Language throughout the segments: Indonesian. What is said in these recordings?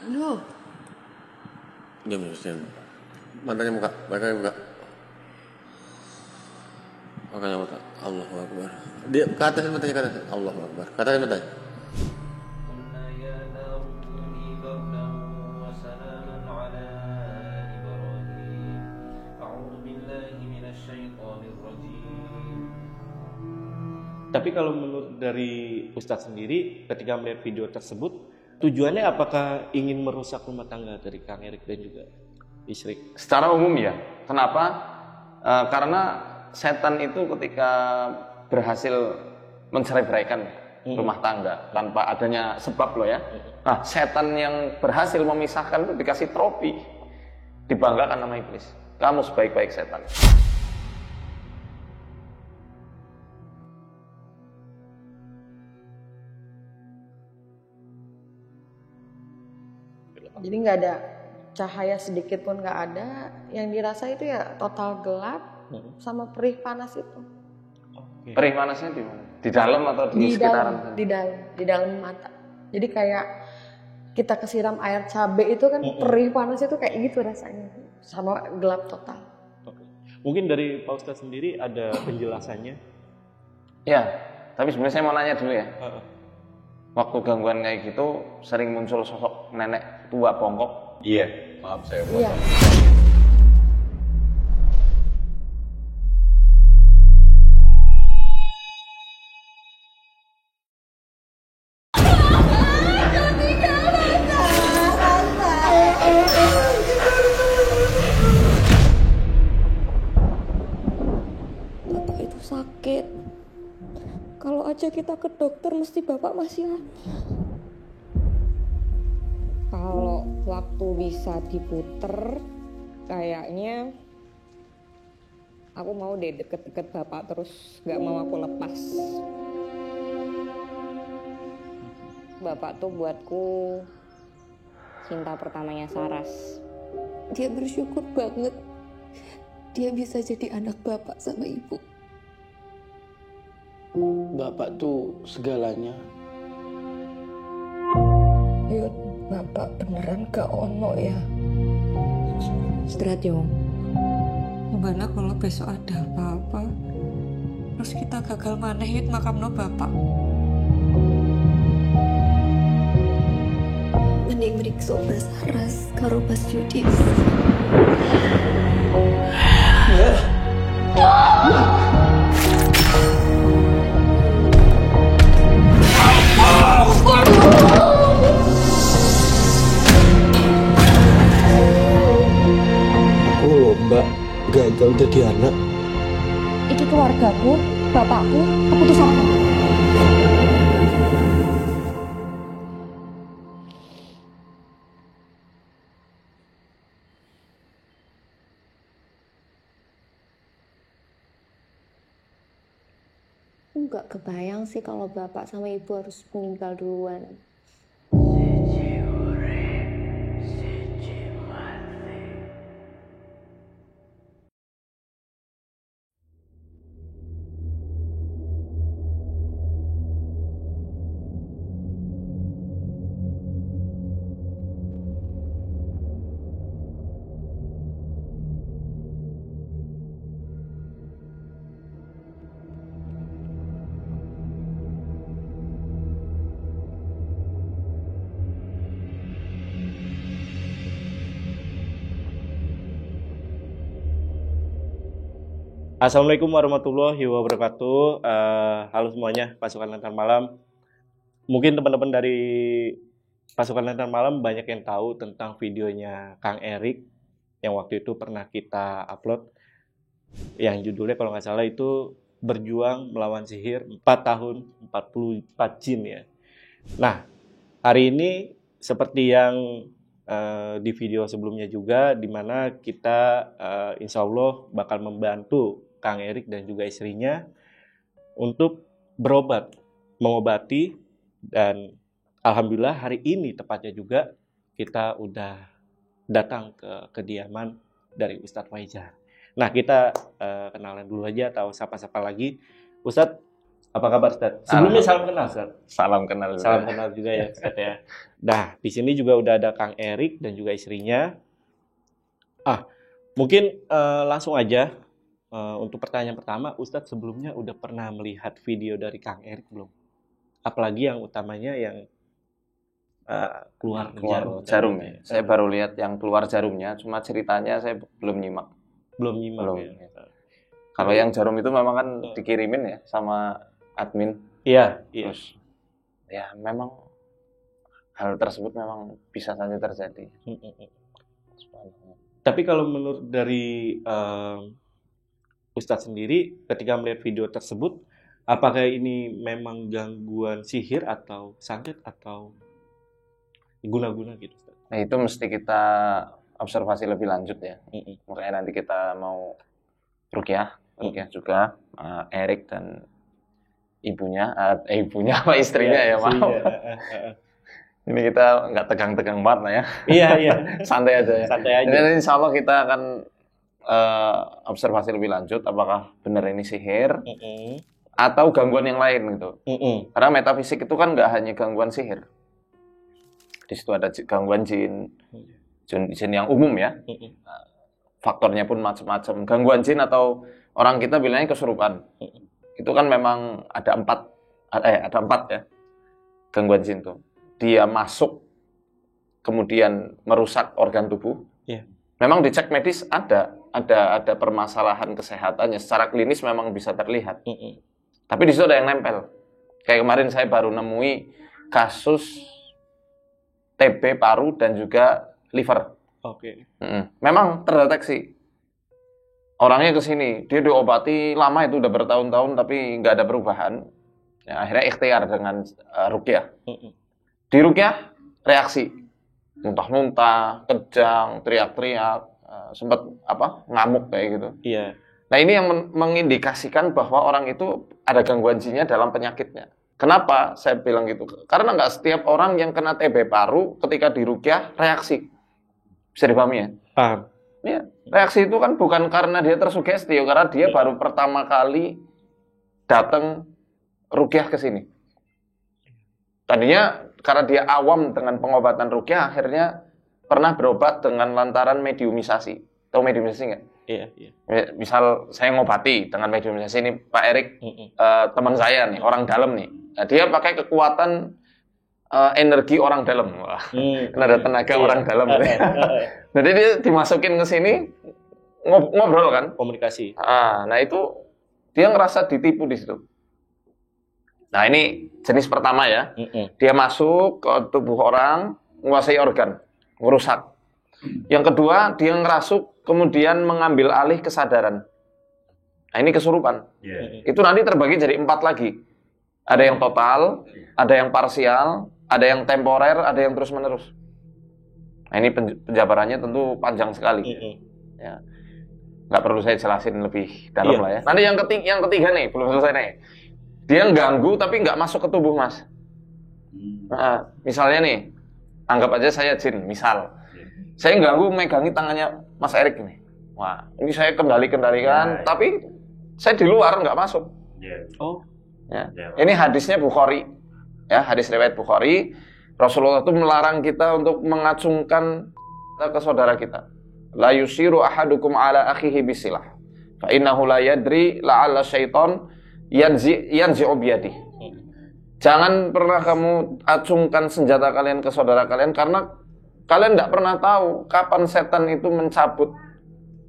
Duh. Jam. Matanya buka. Makanya mata. Allahu Akbar. Dia ke atas matanya ke atas. Allahu Akbar. Katakan matanya. Tapi kalau menurut dari Ustadz sendiri, ketika melihat video tersebut, tujuannya apakah ingin merusak rumah tangga dari Kang Erik dan juga istri? Secara umum ya. Kenapa? Karena setan itu ketika berhasil mencerai-beraikan rumah tangga tanpa adanya sebab loh ya. Nah, setan yang berhasil memisahkan itu dikasih trofi, dibanggakan nama iblis. Kamu sebaik-baik setan. Jadi nggak ada cahaya sedikit pun nggak ada. Yang dirasa itu ya total gelap sama perih panas itu. Perih panasnya di mana? Di dalam atau di sekitaran? Di dalam mata. Jadi kayak kita kesiram air cabai itu kan perih panas itu kayak gitu rasanya. Sama gelap total. Mungkin dari Pak Ustadz sendiri ada penjelasannya? Ya, tapi sebenarnya saya mau nanya dulu ya. Waktu gangguan kayak gitu sering muncul sosok nenek tua bongkok. Iya. Maaf saya potong. Iya. Bapak itu sakit. Kalau aja kita ke dokter mesti bapak masih ada. Kalau waktu bisa diputer, kayaknya aku mau deh deket-deket bapak terus, gak mau aku lepas. Bapak tuh buatku cinta pertamanya Saras. Dia bersyukur banget dia bisa jadi anak bapak sama ibu. Bapak tuh segalanya. Yud, bapak beneran gak ono ya? Istirahat Yong. Gimana kalau besok ada apa-apa terus kita gagal maneh Yud makamno bapak? Mending meriksa Mas Saras karo Mas Yudis. Aku lomba gagal jadi anak. Iki keluargaku, bapakku, keputusanku. Nggak kebayang sih kalau bapak sama ibu harus meninggal duluan. Assalamualaikum warahmatullahi wabarakatuh. Halo semuanya, pasukan Lentera Malam. Mungkin teman-teman dari pasukan Lentera Malam banyak yang tahu tentang videonya Kang Erik yang waktu itu pernah kita upload, yang judulnya kalau nggak salah itu Berjuang Melawan Sihir 4 tahun 44 Jin ya. Nah, hari ini seperti yang di video sebelumnya juga, di mana kita insya Allah bakal membantu Kang Erik dan juga istrinya untuk berobat, mengobati, dan alhamdulillah hari ini tepatnya juga kita udah datang ke kediaman dari Ustadz Faizar. Nah, kita kenalan dulu aja atau sapa-sapa lagi. Ustadz, Apa kabar Ustaz? Sebelumnya salam kenal Ustaz. Salam kenal. Salam kenal juga ya Ustaz ya. Nah, di sini juga udah ada Kang Erik dan juga istrinya. Mungkin langsung aja untuk pertanyaan pertama, Ustadz sebelumnya udah pernah melihat video dari Kang Erik belum? Apalagi yang utamanya yang keluar jarum ya. Saya baru lihat yang keluar jarumnya, cuma ceritanya saya belum nyimak. Belum nyimak Belum. ya. Kalau yang jarum itu memang kan dikirimin ya sama admin. Iya. Terus ya memang hal tersebut memang bisa saja terjadi. Tapi kalau menurut dari Ustadz sendiri, ketika melihat video tersebut, apakah ini memang gangguan sihir atau santet atau guna-guna gitu Ustadz? Nah itu mesti kita observasi lebih lanjut ya. Makanya nanti kita mau ruqyah juga Erik dan ibunya apa istrinya ya maaf. Ini kita nggak tegang-tegang banget lah ya. Iya. Santai aja ya. Santai aja. Jadi insya Allah kita akan observasi lebih lanjut apakah benar ini sihir atau gangguan yang lain gitu. Karena metafisik itu kan nggak hanya gangguan sihir. Di situ ada gangguan jin yang umum ya. Faktornya pun macam-macam. Gangguan jin atau orang kita bilangnya kesurupan. Itu kan memang ada empat ya gangguan jin tuh. Dia masuk kemudian merusak organ tubuh. Memang dicek medis ada permasalahan kesehatannya. Secara klinis memang bisa terlihat. Tapi di situ ada yang nempel. Kayak kemarin saya baru nemui kasus TB paru dan juga liver. Memang terdeteksi. Orangnya ke sini, dia diobati lama itu udah bertahun-tahun tapi nggak ada perubahan. Ya, akhirnya ikhtiar dengan ruqyah. Di ruqyah reaksi, muntah-muntah, kejang, teriak-teriak, sempat ngamuk kayak gitu. Iya. Nah ini yang mengindikasikan bahwa orang itu ada gangguan jinnya dalam penyakitnya. Kenapa saya bilang gitu? Karena nggak setiap orang yang kena TB paru ketika di ruqyah reaksi. Bisa dipahami ya? Paham. Ya, reaksi itu kan bukan karena dia tersugesti, karena dia baru pertama kali datang ruqyah ke sini. Tadinya karena dia awam dengan pengobatan ruqyah, akhirnya pernah berobat dengan lantaran mediumisasi. Tahu mediumisasi nggak? Iya. Misal saya ngobati dengan mediumisasi ini Pak Erik, teman saya nih, orang dalam nih. Nah, dia pakai kekuatan energi orang dalam. Wah, kan ada tenaga orang dalam. Jadi dia dimasukin ke sini ngobrol kan? Komunikasi. Nah itu dia ngerasa ditipu di situ. Nah ini jenis pertama ya. Dia masuk ke tubuh orang, menguasai organ, merusak. Yang kedua, dia ngerasuk, kemudian mengambil alih kesadaran. Nah ini kesurupan. Itu nanti terbagi jadi 4 lagi. Ada yang total, ada yang parsial, ada yang temporer, ada yang terus-menerus. Nah ini penjabarannya tentu panjang sekali. Ya. Nggak perlu saya jelasin lebih dalam lah ya. Nanti yang ketiga nih, belum selesai nih. Dia ganggu tapi nggak masuk ke tubuh Mas. Nah, misalnya nih, anggap aja saya jin, misal. Saya ganggu megangi tangannya Mas Erik nih. Wah, ini saya kendalikan, tapi saya di luar nggak masuk. Ya. Ini hadisnya Bukhari. Ya, hadis riwayat Bukhari. Rasulullah itu melarang kita untuk mengacungkan ke saudara kita. La yusiru ahadukum ala akhihi bisilah. Fa innahu la yadri la'alla syaitan yanzi'u biyadi. Jangan pernah kamu acungkan senjata kalian ke saudara kalian karena kalian tidak pernah tahu kapan setan itu mencabut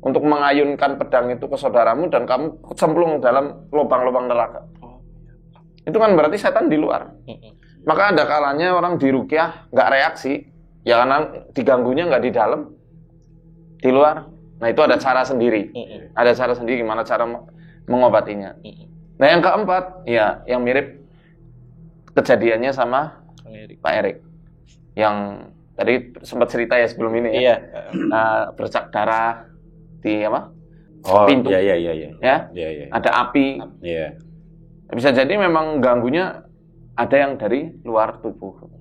untuk mengayunkan pedang itu ke saudaramu dan kamu kecemplung dalam lubang-lubang neraka. Itu kan berarti setan di luar. Maka ada kalanya orang di ruqyah nggak reaksi, ya karena diganggunya nggak di dalam, di luar. Nah itu ada cara sendiri. Ada cara sendiri gimana cara mengobatinya. Nah yang keempat, ya yang mirip kejadiannya sama Pak Erik. Yang tadi sempat cerita ya sebelum ini ya. Bercak darah di pintu. Ya. Ada api. Bisa jadi memang ganggunya ada yang dari luar tubuh.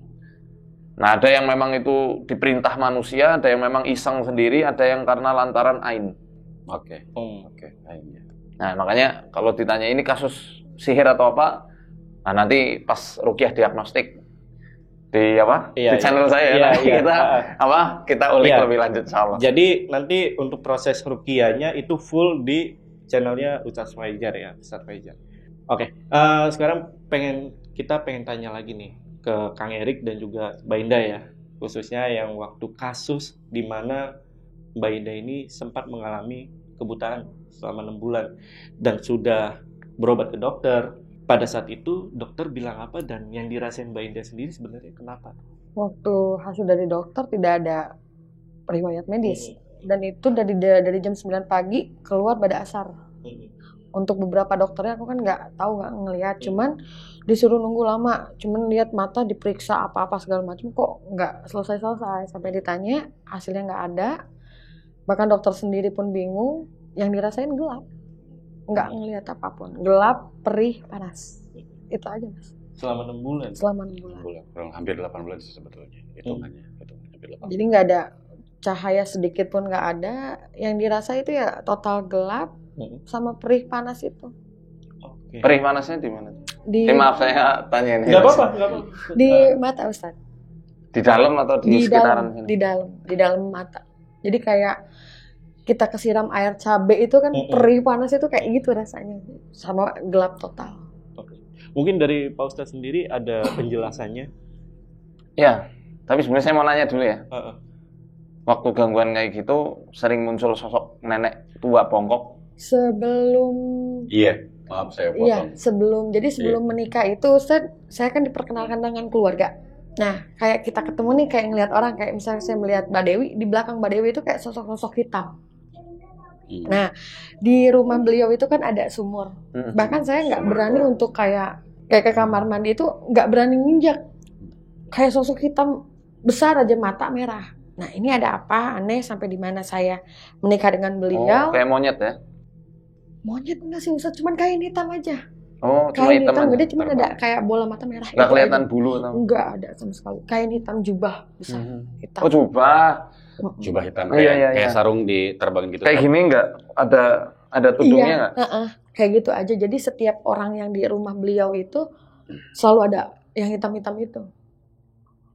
Nah, ada yang memang itu diperintah manusia, ada yang memang iseng sendiri, ada yang karena lantaran ain. Ain. Nah, makanya kalau ditanya ini kasus sihir atau apa, Nah, nanti pas Ruqyah diagnostik di Iya, di channel saya iya, nanti iya. kita ulik Iya. lebih lanjut insyaallah. Jadi nanti untuk proses ruqyahnya itu full di channelnya Ustadz Fajar ya, Ustadz Fajar. Oke, sekarang kita pengen tanya lagi nih ke Kang Erik dan juga Mbak Indah ya, khususnya yang waktu kasus di mana Mbak Indah ini sempat mengalami kebutaan selama 6 bulan dan sudah berobat ke dokter. Pada saat itu dokter bilang apa dan yang dirasain Mbak Indah sendiri sebenarnya kenapa? Waktu hasil dari dokter tidak ada riwayat medis. Dan itu dari jam 9 pagi keluar pada asar. Untuk beberapa dokternya aku kan nggak tahu, nggak ngelihat, cuman disuruh nunggu lama, cuman lihat mata diperiksa apa-apa segala macam kok nggak selesai sampai ditanya hasilnya nggak ada. Bahkan dokter sendiri pun bingung, yang dirasain gelap, nggak ngelihat apapun, gelap, perih, panas, itu aja Mas. Selama 6 bulan. Selama 6 bulan. Kurang hampir 8 bulan sih sebetulnya hitungannya. Hampir 8 Jadi nggak ada cahaya sedikit pun nggak ada, yang dirasa itu ya total gelap sama perih panas itu. Oke. Perih panasnya di mana? Di Maaf saya tanya ini. Nggak apa-apa. di mata Ustaz. Di dalam atau di sekitaran sini? Di dalam mata. Jadi kayak kita kesiram air cabai itu kan perih panas itu kayak gitu rasanya, sama gelap total. Oke. Mungkin dari Pak Ustadz sendiri ada penjelasannya. Ya, tapi sebenarnya saya mau nanya dulu ya. Heeh. Waktu gangguan kayak gitu sering muncul sosok nenek tua bongkok. Sebelum Iya, maaf saya Iya, potong. sebelum menikah itu Ustaz, saya kan diperkenalkan dengan keluarga. Nah, kayak kita ketemu nih, kayak ngelihat orang, kayak misalnya saya melihat Mbak Dewi, di belakang Mbak Dewi itu kayak sosok-sosok hitam. Nah, di rumah beliau itu kan ada sumur. Bahkan saya nggak berani untuk kayak ke kamar mandi itu nggak berani nginjak. Kayak sosok hitam besar aja, mata merah. Nah, ini ada apa aneh sampai di mana saya menikah dengan beliau? Kayak monyet ya? Monyet enggak sih Ustaz, cuman kain hitam aja. Oh, cuma Kain hitam hitam aja. gede, cuman ada kayak bola mata merah. Nggak Itu kelihatan aja. bulu atau? Enggak ada sama sekali. Kain hitam jubah besar. Hitam. Oh, jubah. Jubah hitam Oh, iya, kayak iya. sarung diterbangin gitu. Kayak kan? gini nggak? Ada tudungnya Iya, nggak? kayak gitu aja. Jadi setiap orang yang di rumah beliau itu selalu ada yang hitam-hitam itu.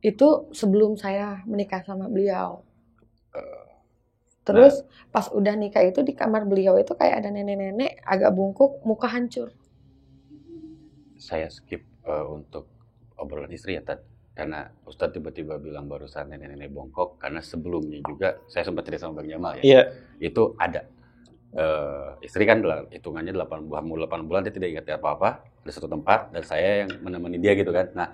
Itu sebelum saya menikah sama beliau. Terus pas udah nikah itu di kamar beliau itu kayak ada nenek-nenek agak bungkuk, muka hancur. Saya skip untuk obrolan istri ya, Tad. Karena Ustadz tiba-tiba bilang barusan nenek-nenek bongkok, karena sebelumnya juga saya sempat cerita sama Bang Jamal ya. Iya. Itu ada istri kan hitungannya 8 bulan dia tidak ingat apa-apa di satu tempat dan saya yang menemani dia gitu kan. Nah,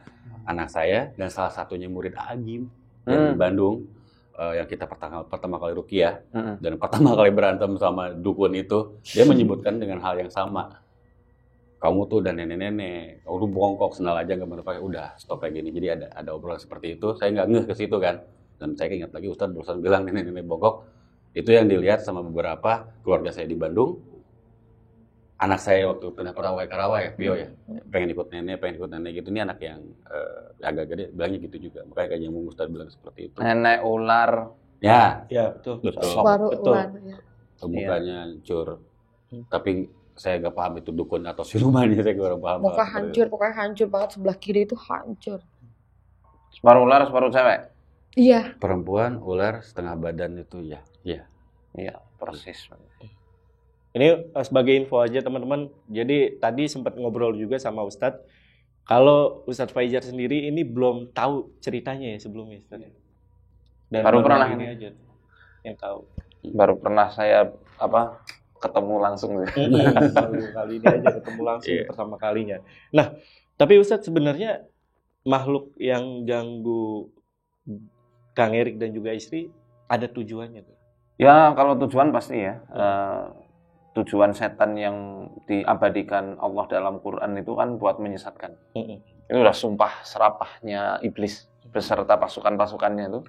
anak saya dan salah satunya murid Agim yang di Bandung yang kita pertama kali ruqyah dan pertama kali berantem sama dukun itu, dia menyebutkan dengan hal yang sama. Kamu tuh udah nenek-nenek, kamu tuh bongkok, sendal aja nggak pakai, udah stop kayak gini. Jadi ada obrolan seperti itu, saya nggak ngeh ke situ kan. Dan saya ingat lagi Ustadz barusan bilang nenek-nenek bongkok, itu yang dilihat sama beberapa keluarga saya di Bandung. Anak saya waktu pernah Karawai, Bio ya, pengen ikut nenek gitu. Ini anak yang agak gede, bilangnya gitu juga. Makanya kayak yang Ustadz bilang seperti itu. Nenek ular. Ya, Ya, betul. Baru Betul. ular. Ya. mukanya hancur. Tapi saya nggak paham itu dukun atau silumannya, saya kurang paham. Muka hancur, pokoknya hancur banget, sebelah kiri itu hancur. Separuh ular, separuh cewek. Iya. Perempuan, ular, setengah badan itu ya. Iya, persis. Ini sebagai info aja teman-teman. Jadi tadi sempat ngobrol juga sama Ustadz. Kalau Ustadz Fajar sendiri ini belum tahu ceritanya ya sebelumnya Ustadz. Dan Baru pernah ini aja yang tahu. Baru pernah saya ketemu langsung. Baru kali ini aja ketemu langsung pertama kalinya. Nah, tapi Ustadz sebenarnya makhluk yang ganggu Kang Erik dan juga istri ada tujuannya tuh. Ya, kalau tujuan pasti ya. Tujuan setan yang diabadikan Allah dalam Quran itu kan buat menyesatkan. Itu udah sumpah serapahnya iblis beserta pasukan-pasukannya itu.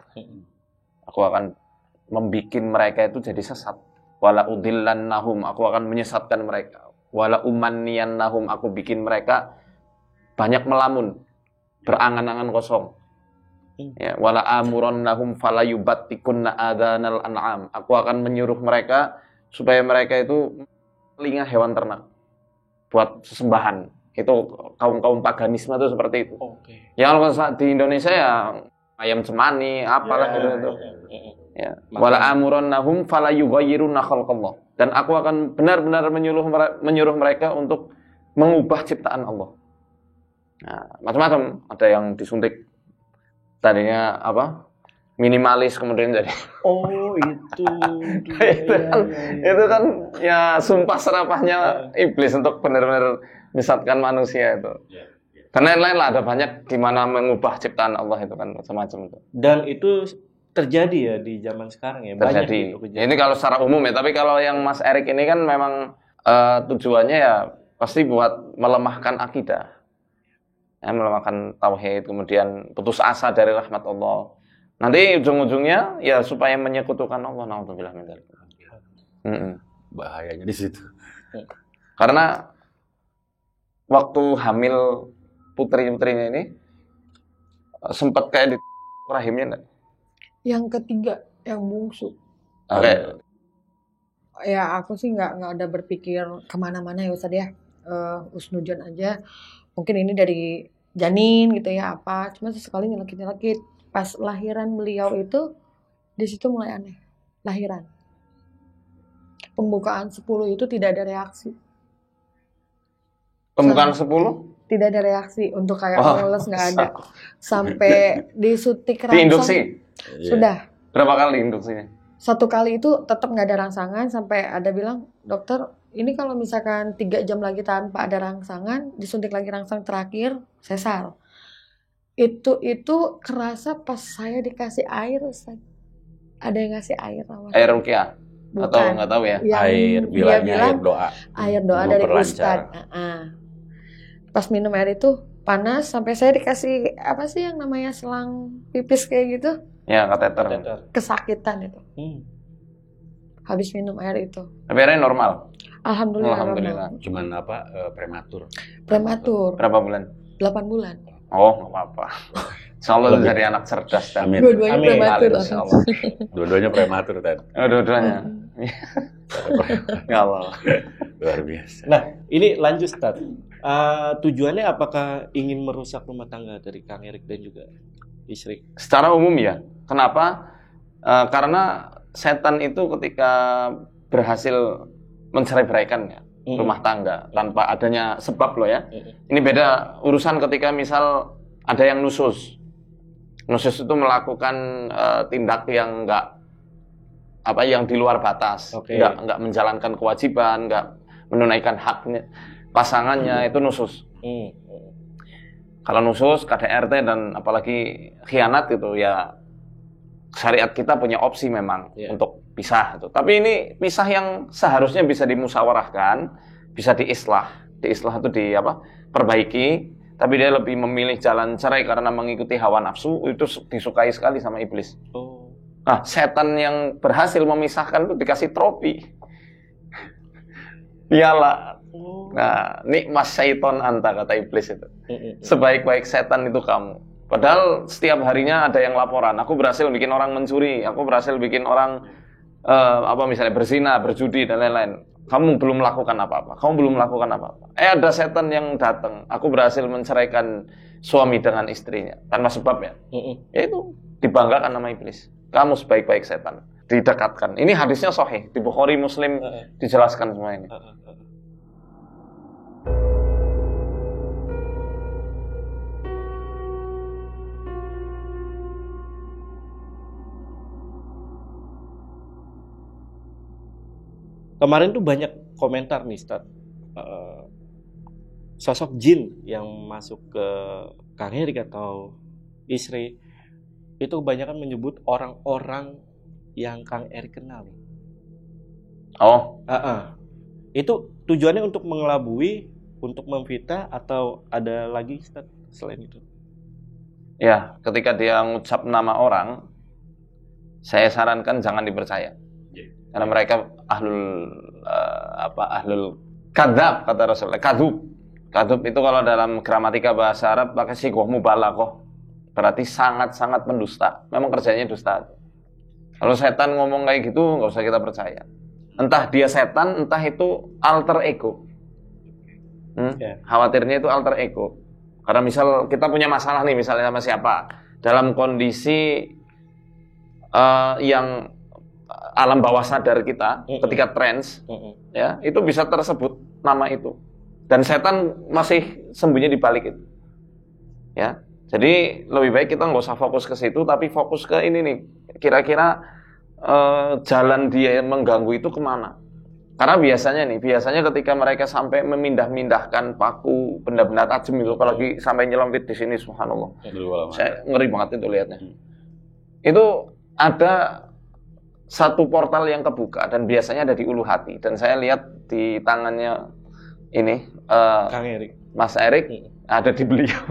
Aku akan membikin mereka itu jadi sesat. Wala udillannahum, aku akan menyesatkan mereka. Wala umanniyannahum, aku bikin mereka banyak melamun, berangan-angan kosong. Ya, wala amurannahum fala yubattikunna adhanal an'am. Aku akan menyuruh mereka supaya mereka itu telinga hewan ternak buat sesembahan Itu kaum paganisme itu seperti itu. Oke. Ya kalau di Indonesia ya ayam cemani, apalah gitu itu. Ya. Wala amurannahum fala yughayyiruna khalqallah. Dan aku akan benar-benar menyuruh mereka untuk mengubah ciptaan Allah. Nah, macam-macam. Ada yang disuntik tadinya apa? Minimalis kemudian jadi. Oh, itu. Itu kan ya sumpah serapahnya iblis untuk benar-benar menyesatkan manusia itu. Dan lain-lain lah, ada banyak gimana mengubah ciptaan Allah itu kan macam-macam itu. Dan itu terjadi ya di zaman sekarang ya. Terjadi. Banyak Ya, ini kalau secara umum ya, tapi kalau yang Mas Erik ini kan memang tujuannya ya pasti buat melemahkan akidah. Ya, melemahkan tauhid, kemudian putus asa dari rahmat Allah. Nanti ujung-ujungnya ya supaya menyekutukan Allah. Nauzubillah min dzalik. Bahayanya di situ. Karena waktu hamil putri-putrinya ini sempat kayak di rahimnya enggak? Yang ketiga, yang bungsu. Oke. Ya aku sih nggak ada berpikir kemana-mana ya Ustadz ya. Husnudzon aja. Mungkin ini dari janin gitu ya apa. Cuma sesekali nyelekit-nyelekit. Pas lahiran beliau itu di situ mulai aneh. Lahiran. Pembukaan 10 itu tidak ada reaksi. Pembukaan 10? Tidak ada reaksi untuk kayak mules nggak ada. Sampai disuntik rangsang. Diinduksi? Sudah. Berapa kali induksinya? 1 kali itu tetap nggak ada rangsangan sampai ada bilang dokter ini kalau misalkan 3 jam lagi tanpa ada rangsangan disuntik lagi rangsang terakhir sesar. Itu kerasa pas saya dikasih air Ustaz. Ada yang ngasih air awalnya. Air ruqyah? Atau nggak tahu ya? Air bilangnya air doa. Air doa dari Ustaz. Pas minum air itu panas sampai saya dikasih apa sih yang namanya selang pipis kayak gitu. Ya, kateter. Kesakitan itu. Habis minum air itu. Tapi airnya normal? Alhamdulillah. Alhamdulillah. Cuman apa? Prematur. Berapa bulan? 8 bulan. Oh, nggak apa-apa. Insyaallah dari anak cerdas dan Amin. Dua-duanya prematur. Insyaallah. Dua-duanya prematur tadi. Dua-duanya. Ya Allah. Luar biasa. Nah, ini lanjut Ustaz. Tujuannya apakah ingin merusak rumah tangga dari Kang Erik dan juga istri? Secara umum ya. Kenapa? Karena setan itu ketika berhasil mencerai-beraikan ya, rumah tangga tanpa adanya sebab loh ya. Ini beda urusan ketika misal ada yang nusus. Nusus itu melakukan tindak yang yang di luar batas, nggak menjalankan kewajiban, nggak menunaikan haknya pasangannya, itu nusus. Kalau nusus, KDRT dan apalagi khianat itu ya syariat kita punya opsi memang untuk pisah itu. Tapi ini pisah yang seharusnya bisa dimusyawarahkan, bisa diislah. Diislah itu perbaiki, tapi dia lebih memilih jalan cerai karena mengikuti hawa nafsu, itu disukai sekali sama iblis. Nah, setan yang berhasil memisahkan itu dikasih trofi. Piala. Nah, nikmat syaiton anta, kata iblis itu. Sebaik-baik setan itu kamu. Padahal setiap harinya ada yang laporan. Aku berhasil bikin orang mencuri, aku berhasil bikin orang misalnya berzina, berjudi dan lain-lain. Kamu belum melakukan apa-apa. Kamu belum melakukan apa-apa. Ada setan yang datang. Aku berhasil menceraikan suami dengan istrinya tanpa sebab ya. Yaitu dibanggakan nama iblis. Kamu sebaik-baik setan. Didekatkan. Ini hadisnya sahih. Di Bukhari, Muslim dijelaskan semua ini. Kemarin tuh banyak komentar nih Ustaz. Sosok jin yang masuk ke Kang Erik atau istri itu kebanyakan menyebut orang-orang yang Kang Erik kenal. Itu tujuannya untuk mengelabui, untuk memfitnah atau ada lagi Ustaz selain itu? Ya, ketika dia ngucap nama orang, saya sarankan jangan dipercaya. Karena mereka ahlul kadzab, kata Rasulullah. Kadzub itu kalau dalam gramatika bahasa Arab pakai sigoh mubalaghah. Berarti sangat-sangat mendusta. Memang kerjanya dusta. Kalau setan ngomong kayak gitu nggak usah kita percaya. Entah dia setan, entah itu alter ego. Ya. Khawatirnya itu alter ego. Karena misal kita punya masalah nih misalnya sama siapa, dalam kondisi yang alam bawah sadar kita ketika trance, ya itu bisa tersebut nama itu. Dan setan masih sembunyi di balik itu. Ya, jadi lebih baik kita nggak usah fokus ke situ, tapi fokus ke ini nih. Kira-kira jalan dia mengganggu itu kemana? Karena biasanya ketika mereka sampai memindah-mindahkan paku benda-benda tajam itu, apalagi sampai nyelempit di sini, subhanallah. Saya ngeri banget itu lihatnya. Itu ada satu portal yang kebuka dan biasanya ada di ulu hati. Dan saya lihat di tangannya ini Kang Erik. Mas Erik ada di beliau.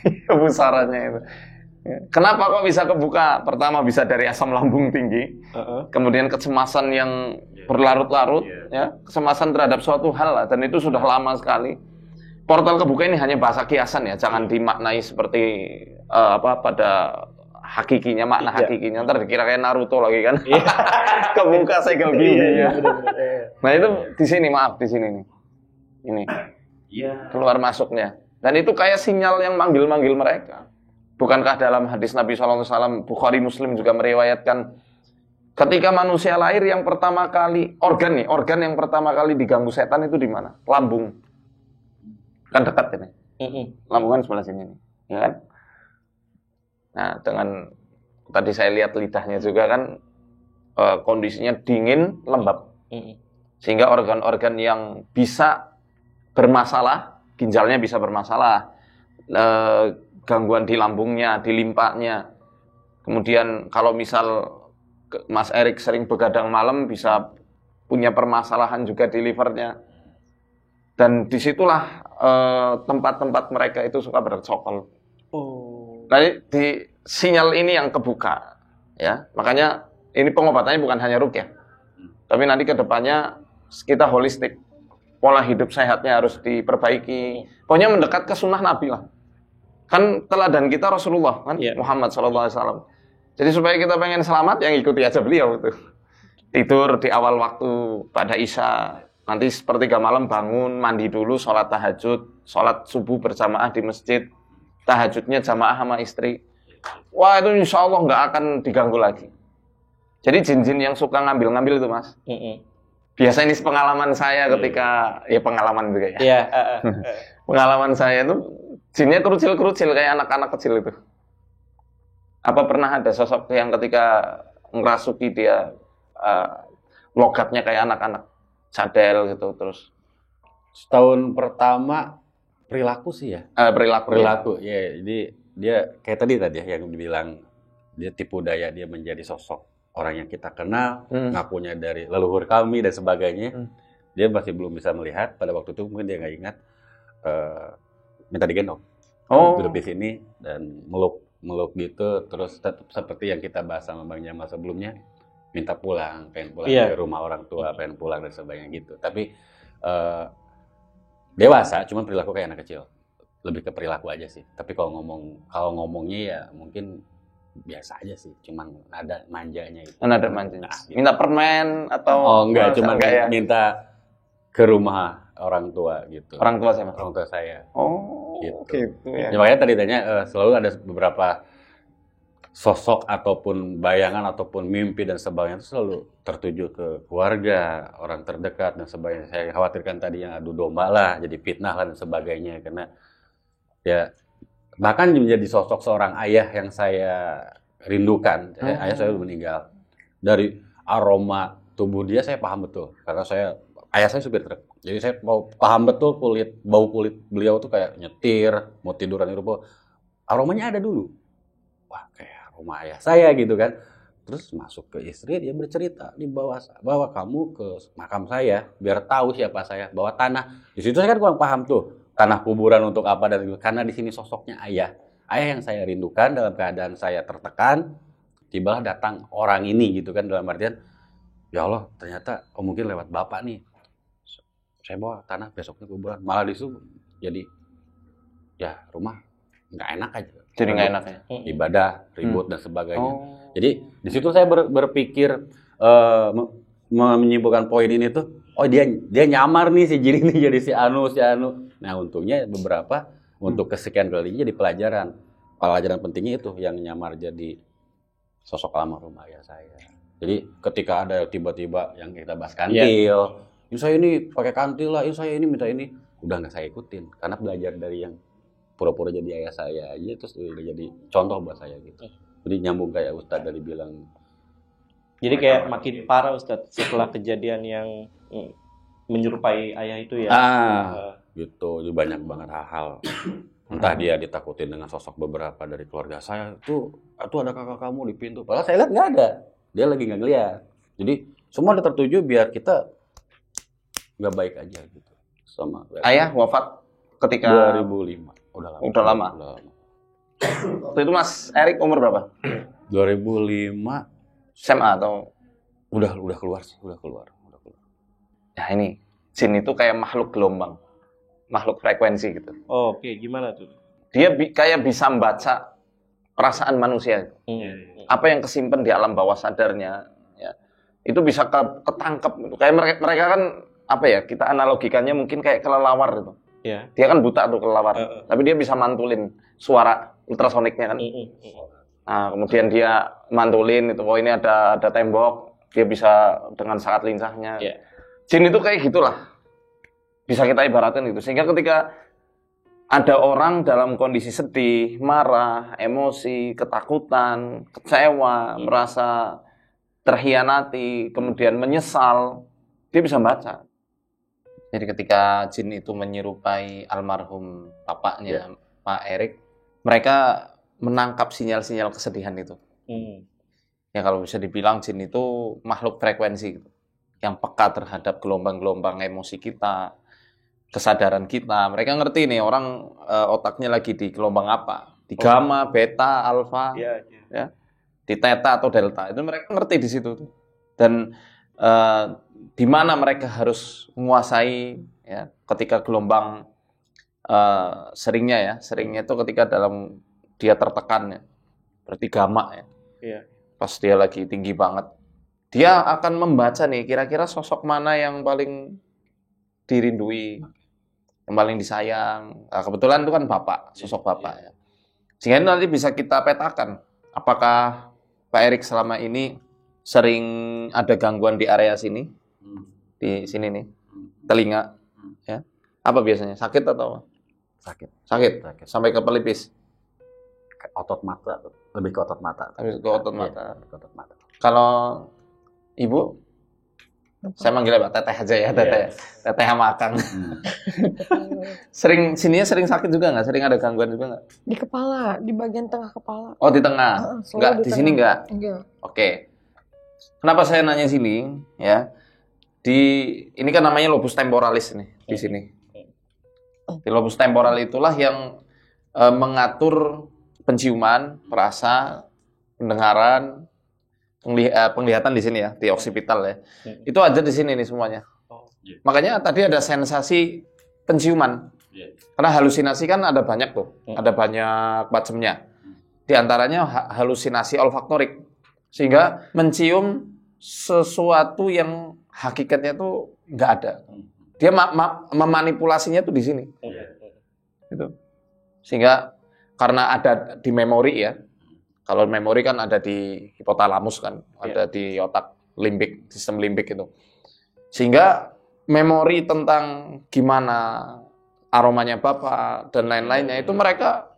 Kebesarannya itu. Kenapa kok bisa kebuka? Pertama bisa dari asam lambung tinggi, kemudian kecemasan yang berlarut-larut, ya, kecemasan terhadap suatu hal lah, dan itu sudah lama sekali. Portal kebuka ini hanya bahasa kiasan ya, jangan dimaknai seperti pada hakikinya, makna hakikinya. Ntar dikira kayak Naruto lagi kan? Kebuka segel giginya. Nah itu di sini, maaf di sini nih, ini keluar masuknya, dan itu kayak sinyal yang manggil-manggil mereka. Bukankah dalam hadis Nabi SAW, Bukhari Muslim juga meriwayatkan, ketika manusia lahir yang pertama kali, organ yang pertama kali diganggu setan itu di mana? Lambung. Kan dekat ini. Lambung kan sebelah sini nih, ya kan? Nah, dengan tadi saya lihat lidahnya juga kan kondisinya dingin, lembab. Sehingga organ-organ yang bisa bermasalah, ginjalnya bisa bermasalah, gangguan di lambungnya, di limpahnya. Kemudian kalau misal Mas Erik sering begadang malam bisa punya permasalahan juga di livernya. Dan disitulah tempat-tempat mereka itu suka bercokol. Nah, di sinyal ini yang kebuka, ya. Makanya ini pengobatannya bukan hanya ruqyah, tapi nanti ke depannya kita holistik. Pola hidup sehatnya harus diperbaiki. Pokoknya mendekat ke sunnah Nabi lah. Kan teladan kita Rasulullah kan, Muhammad SAW. Jadi supaya kita pengen selamat, yang ikuti aja beliau itu. Tidur di awal waktu pada Isya, nanti sepertiga malam bangun, mandi dulu, sholat tahajud, sholat subuh berjamaah di masjid, tahajudnya jamaah sama istri. Wah, itu insya Allah nggak akan diganggu lagi. Jadi jin-jin yang suka ngambil-ngambil itu, Mas. Biasa ini pengalaman saya ketika, ya pengalaman juga ya. Pengalaman saya itu, jinnya kerucil-kerucil kayak anak-anak kecil itu. Apa pernah ada sosok yang ketika ngerasuki dia logatnya kayak anak-anak, cadel gitu terus? Setahun pertama perilaku sih ya. Perilaku. Ya, jadi dia kayak tadi ya yang dibilang dia tipu daya, dia menjadi sosok orang yang kita kenal, ngakunya dari leluhur kami dan sebagainya. Dia masih belum bisa melihat pada waktu itu, mungkin dia nggak ingat. Minta digendong, duduk di sini dan meluk gitu, terus tetap seperti yang kita bahas sama Bang Jamal sebelumnya, minta pulang, pengen pulang ke rumah orang tua, pengen pulang dan sebagainya gitu. Tapi dewasa, cuman perilaku kayak anak kecil, lebih ke perilaku aja sih. Tapi kalau ngomongnya ya mungkin biasa aja sih, cuman nada manjanya itu. Nada manjanya. Gitu. Minta permen atau? Oh enggak, cuman minta ke rumah orang tua gitu. Orang tua saya, Mas? Orang tua saya. Oh, gitu ya. Ya makanya tadi tanya selalu ada beberapa sosok ataupun bayangan ataupun mimpi dan sebagainya itu selalu tertuju ke keluarga, orang terdekat dan sebagainya. Saya khawatirkan tadi yang adu domba lah, jadi fitnah lah dan sebagainya, karena ya bahkan menjadi sosok seorang ayah yang saya rindukan. Ayah saya meninggal. Dari aroma tubuh dia saya paham betul, karena ayah saya supir truk. Jadi saya paham betul bau kulit beliau tuh kayak nyetir, mau tiduran di ruko. Aromanya ada dulu. Wah, kayak aroma ayah saya gitu kan. Terus masuk ke istri, dia bercerita, bawa kamu ke makam saya biar tahu siapa saya, bawa tanah. Di situ saya kan kurang paham tuh, tanah kuburan untuk apa dan itu. Karena di sini sosoknya ayah. Ayah yang saya rindukan dalam keadaan saya tertekan, tibalah datang orang ini gitu kan, dalam artian ya Allah, ternyata mungkin lewat bapak nih. Saya bawa tanah besoknya kuburan, malah disitu jadi ya rumah nggak enak aja. Jadi nggak enak ya. Ibadah, ribut dan sebagainya. Jadi di situ saya berpikir menyimpulkan poin ini tuh, oh dia nyamar nih si Jin ini jadi si Anu. Nah untungnya beberapa untuk kesekian kalinya jadi pelajaran pentingnya itu yang nyamar jadi sosok almarhum ayah saya. Jadi ketika ada tiba-tiba yang kita bahas kantil, ini saya ini pakai kantil lah, ini saya ini minta ini, udah nggak saya ikutin karena belajar dari yang pura-pura jadi ayah saya aja terus udah jadi contoh buat saya gitu. Jadi nyambung kayak Ustadz tadi bilang. Jadi kayak makin parah Ustadz setelah kejadian yang menyerupai ayah itu ya. Gitu. Jadi banyak banget hal-hal. Entah dia ditakutin dengan sosok beberapa dari keluarga saya itu ada kakak kamu di pintu. Padahal saya lihat nggak ada. Dia lagi nggak ngeliat. Jadi semua tertuju biar kita nggak baik aja gitu. Sama Ayah wafat ketika 2005. Udah lama. Waktu itu Mas Erik umur berapa? 2005 SMA atau udah keluar sih, udah keluar. Nah ini jin itu kayak makhluk gelombang, makhluk frekuensi gitu. Oh, oke, gimana tuh? Dia kayak bisa membaca perasaan manusia. Apa yang kesimpan di alam bawah sadarnya, ya, itu bisa ketangkep. Kayak mereka kan apa ya? Kita analogikannya mungkin kayak kelelawar itu. Yeah. Dia kan buta tuh kelelawar, tapi dia bisa mantulin suara ultrasoniknya kan. Nah, kemudian dia mantulin itu, oh ini ada tembok, dia bisa dengan sangat lincahnya. Yeah. Jin itu kayak gitulah, bisa kita ibaratkan gitu. Sehingga ketika ada orang dalam kondisi sedih, marah, emosi, ketakutan, kecewa, merasa terhianati, kemudian menyesal, dia bisa baca. Jadi ketika jin itu menyerupai almarhum bapaknya Pak Erik, mereka menangkap sinyal-sinyal kesedihan itu. Ya kalau bisa dibilang jin itu makhluk frekuensi gitu, yang peka terhadap gelombang-gelombang emosi kita, kesadaran kita. Mereka ngerti nih orang otaknya lagi di gelombang apa, di gamma, beta, alfa, ya, di theta atau delta. Itu mereka ngerti di situ. Dan di mana mereka harus menguasai ya, ketika gelombang seringnya itu ketika dalam dia tertekan ya, berarti gamma ya. Iya. Pas dia lagi tinggi banget, dia akan membaca nih kira-kira sosok mana yang paling dirindui, yang paling disayang. Nah, kebetulan itu kan bapak, sosok bapak ya. Sehingga nanti bisa kita petakan apakah Pak Erik selama ini sering ada gangguan di area sini, di sini nih, telinga, ya. Apa biasanya? Sakit atau? Sakit. Sampai ke pelipis. Otot mata, lebih ke otot mata. Ke otot mata. Ke otot mata. Kalau ibu, saya manggilnya Pak Teteh aja ya, Teteh sama Akang. Sininya sering sakit juga nggak? Sering ada gangguan juga nggak? Di kepala, di bagian tengah kepala. Oh di tengah, nggak di sini nggak? Enggak. Oke. Kenapa saya nanya sini? Ya, ini kan namanya lobus temporalis nih di sini. Di lobus temporal itulah yang mengatur penciuman, perasa, pendengaran, penglihatan di sini ya, di oksipital ya. Itu ada di sini nih semuanya. Makanya tadi ada sensasi penciuman. Karena halusinasi kan ada banyak tuh, ada banyak macamnya. Di antaranya halusinasi olfaktorik. Sehingga mencium sesuatu yang hakikatnya tuh nggak ada. Dia memanipulasinya tuh di sini. Gitu. Sehingga karena ada di memori ya. Kalau memori kan ada di hipotalamus kan, ada di otak limbik, sistem limbik itu. Sehingga memori tentang gimana aromanya bapak dan lain-lainnya itu mereka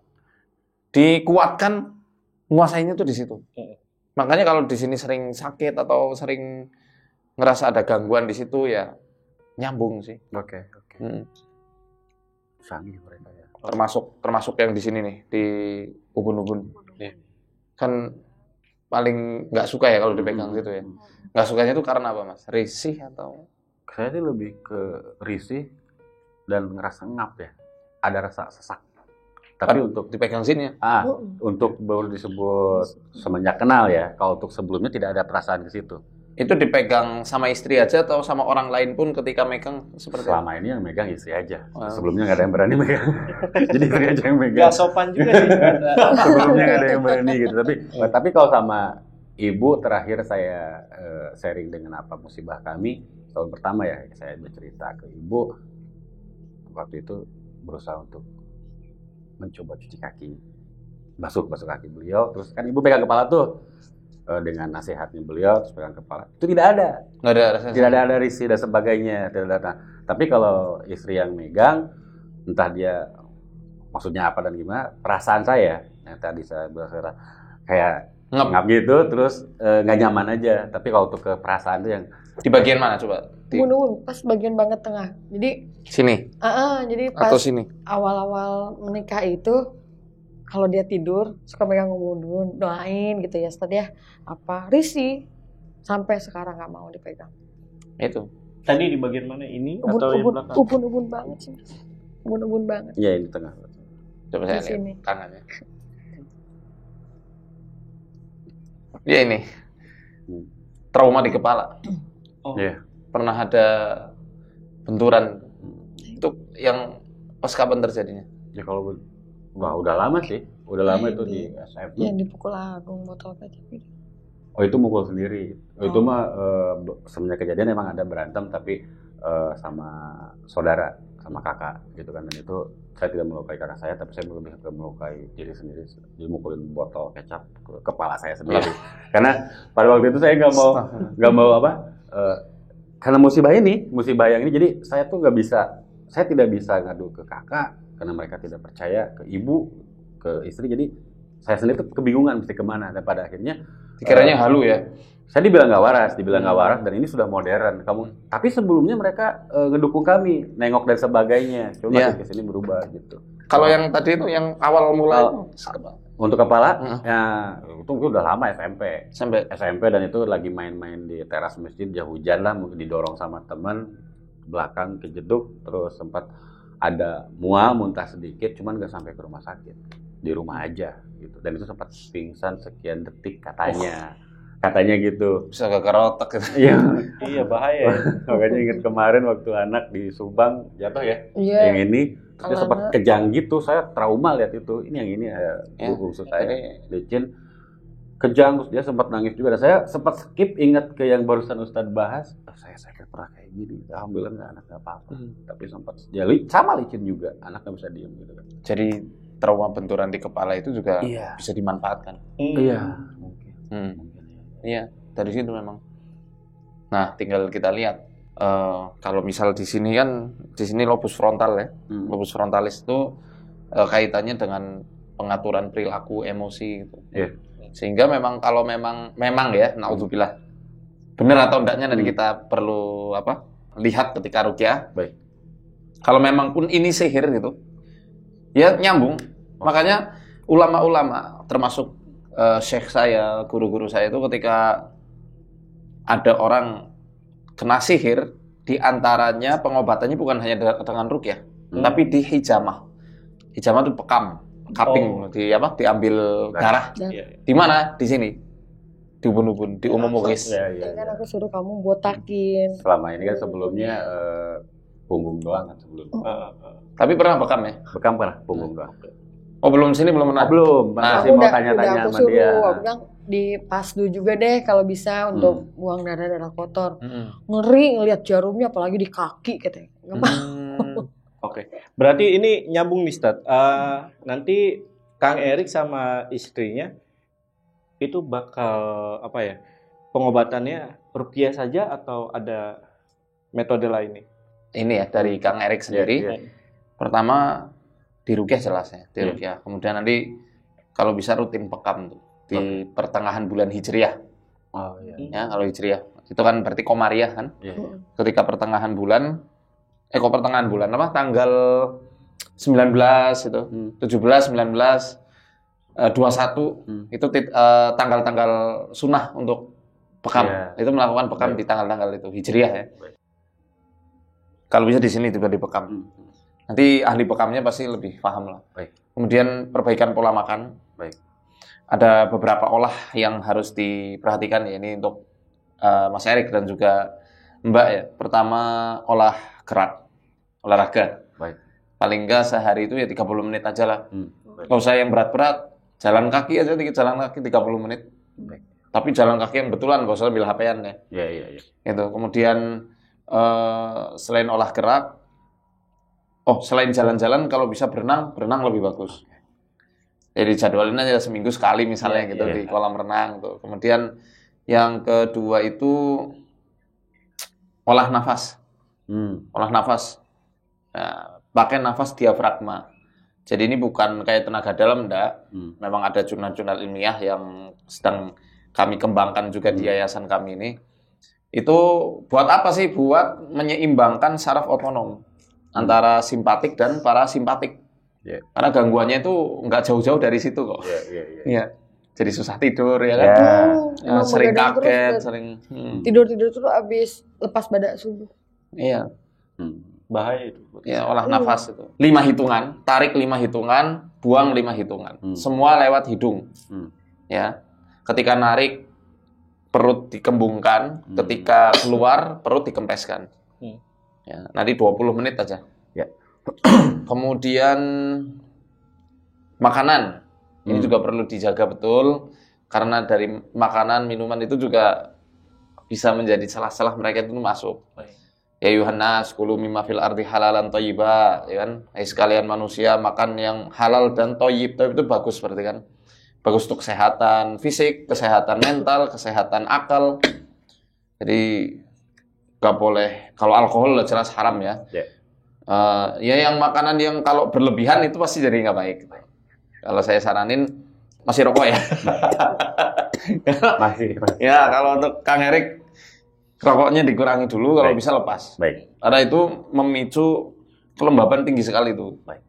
dikuatkan, menguasainya tuh di situ. Makanya kalau di sini sering sakit atau sering ngerasa ada gangguan di situ ya nyambung sih. Oke. Sanggih mereka ya. Termasuk yang di sini nih, di ubun-ubun. Kan paling nggak suka ya kalau dipegang gitu ya. Nggak sukanya itu karena apa Mas? Risih atau? Saya sih lebih ke risih dan ngerasa ngap ya. Ada rasa sesak. Tapi untuk dipegang sini ya? Untuk baru disebut semenjak kenal ya. Kalau untuk sebelumnya tidak ada perasaan ke situ. Itu dipegang sama istri aja atau sama orang lain pun ketika megang seperti selama ini yang megang istri aja. Sebelumnya nggak ada yang berani megang. Jadi istri aja yang megang. Gak sopan juga sih. Sebelumnya nggak ada yang berani gitu. Tapi kalau sama ibu terakhir saya sharing dengan apa musibah kami tahun pertama ya, saya bercerita ke ibu waktu itu berusaha untuk mencoba cuci kaki, basuh kaki beliau, terus kan ibu pegang kepala tuh dengan nasihatnya beliau, terus pegang kepala, itu tidak ada risih dan sebagainya, tidak ada. Tapi kalau istri yang megang, entah dia maksudnya apa dan gimana, perasaan saya yang tadi saya berasa kayak ngap gitu, terus nggak nyaman aja. Tapi kalau untuk ke perasaan itu yang di bagian mana coba? Ubun-ubun, pas bagian banget tengah. Jadi sini. Jadi pas Atau sini. awal-awal menikah itu kalau dia tidur suka pegang ubun-ubun, doain gitu ya, Ustaz ya. Apa risih sampai sekarang nggak mau dipegang. Itu. Tadi di bagian mana ini atau yang belakang? Ubun-ubun banget sih. Ubun-ubun banget. ya ini tengah. Coba saya Di sini. lihat tangannya. Ya ini. Trauma di kepala. Oh. Iya. Pernah ada benturan. Itu yang pas kapan terjadinya? Ya kalau wah udah lama sih, udah lama itu di SMP. Yang dipukul Agung botol kecap gitu. Oh itu mukul sendiri. Itu mah semenjak kejadian emang ada berantem tapi sama saudara, sama kakak gitu kan. Dan itu saya tidak melukai kakak saya, tapi saya lebih melukai diri sendiri. Dimukulin botol kecap ke kepala saya sendiri. Karena pada waktu itu saya nggak mau apa? Karena musibah yang ini, jadi saya tuh saya tidak bisa ngadu ke kakak karena mereka tidak percaya, ke ibu, ke istri. Jadi saya sendiri tuh kebingungan mesti kemana. Dan pada akhirnya dikiranya halu ya. Saya dibilang nggak waras, dan ini sudah modern. Tapi sebelumnya mereka ngedukung kami, nengok dan sebagainya. Cuma Iya. ke sini berubah gitu. Kalau yang tadi itu yang awal mula Untuk kepala, ya itu udah lama SMP dan itu lagi main-main di teras masjid, ya hujan lah, mungkin didorong sama teman, belakang kejeduk, terus sempat ada muntah sedikit, cuman nggak sampai ke rumah sakit, di rumah aja gitu. Dan itu sempat pingsan sekian detik katanya gitu. bisa gagal otak gitu. Iya. Iya bahaya ya. Makanya ingat kemarin waktu anak di Subang jatuh ya, Iya. yang ini dia Kalana. sempat kejang gitu, saya trauma lihat itu. Ini yang ini bungsu saya licin, kejang, terus dia sempat nangis juga. Dan saya sempat skip ingat ke yang barusan Ustadz bahas. Saya pernah kayak gini, alhamdulillah anak nggak apa-apa. Tapi sempat ya sama licin juga, anak nggak bisa diem gitu kan. Jadi trauma benturan di kepala itu juga Iya. bisa dimanfaatkan. Iya, mungkin. Iya, dari situ memang. Nah, tinggal kita lihat kalau misal di sini lobus frontal ya. Lobus frontalis itu kaitannya dengan pengaturan perilaku, emosi gitu. Iya. Sehingga memang kalau memang ya, naudzubillah. Benar atau enggaknya nanti kita perlu lihat ketika ruqyah. Baik. Kalau memang pun ini sihir gitu, ya nyambung. Makanya ulama-ulama termasuk syekh saya, guru-guru saya itu ketika ada orang kena sihir, di antaranya pengobatannya bukan hanya dengan ruqyah, tapi di hijamah. Hijamah itu cupping, diambil darah. Di mana? Di sini. Di ubun-ubun, di umum ukis. Ya kan aku suruh kamu botakin. Selama ini kan sebelumnya punggung doang kan sebelumnya. Tapi pernah bekam ya? Bekam pernah, punggung doang. Oh belum sini belum pernah? Belum, masih mau tanya-tanya aku sama suruh, dia. aku bilang di pasdu juga deh kalau bisa untuk buang darah kotor. Ngeri ngelihat jarumnya apalagi di kaki katanya. Nggak mau. Oke. Berarti ini nyambung nih, Ustadz. Nanti Kang Erik sama istrinya itu bakal pengobatannya ruqyah saja atau ada metode lain nih? Ini ya dari Kang Erik sendiri. Pertama di ruqyah jelas ya, di ruqyah. Kemudian nanti kalau bisa rutin bekam tuh di pertengahan bulan Hijriah. Oh iya. Ya, kalau Hijriah itu kan berarti Komariah kan. Iya. Ketika pertengahan bulan tanggal 19 itu, 17, 19, 21 itu tanggal-tanggal sunnah untuk bekam. Itu melakukan bekam di tanggal-tanggal itu Hijriah ya. Kalau bisa di sini juga dibekam. Nanti ahli bekamnya pasti lebih paham lah. Kemudian perbaikan pola makan. Ada beberapa olah yang harus diperhatikan ya, ini untuk Mas Erik dan juga Mbak ya. Pertama olah gerak, olahraga. Paling enggak sehari itu ya 30 menit aja lah. Kalau saya yang berat-berat, jalan kaki aja 30 menit. tapi jalan kaki yang betulan, gak usah sambil HP-an ya. Iya, iya, iya. Gitu. Kemudian selain olah gerak, selain jalan-jalan kalau bisa berenang lebih bagus. Jadi jadwalin aja seminggu sekali misalnya gitu di kolam renang tuh. Kemudian yang kedua itu olah nafas. Olah nafas. Nah, pakai nafas diafragma. Jadi ini bukan kayak tenaga dalam, enggak. Memang ada jurnal-jurnal ilmiah yang sedang kami kembangkan juga di yayasan kami ini. Itu buat apa sih? Buat menyeimbangkan saraf otonom antara simpatik dan parasimpatik. Yeah. Karena gangguannya itu nggak jauh-jauh dari situ kok. Iya. Jadi susah tidur ya kan. Sering kaget, sering tidur-tidur tuh abis lepas badak subuh. Iya. Bahaya itu. Ya, olah nafas itu. 5 hitungan, tarik 5 hitungan, buang 5 hitungan. Semua lewat hidung. Ya. Ketika narik perut dikembungkan, ketika keluar perut dikempeskan. Ya, nanti 20 menit aja. Ya. Kemudian makanan. Ini juga perlu dijaga betul karena dari makanan, minuman itu juga bisa menjadi celah-celah mereka itu masuk. Ya Yuhannas, kulu mimma fil ardi halalan thayyiba, ya kan? Sekalian manusia makan yang halal dan thayyib. Itu bagus berarti kan. Bagus untuk kesehatan fisik, kesehatan mental, kesehatan akal. Jadi gak boleh, kalau alkohol jelas haram ya. Ya yang makanan yang kalau berlebihan itu pasti jadi nggak baik. Kalau saya saranin masih rokok ya. Masih. Ya kalau untuk Kang Erik rokoknya dikurangi dulu, kalau bisa lepas. Baik. Karena itu memicu kelembaban tinggi sekali itu. Baik.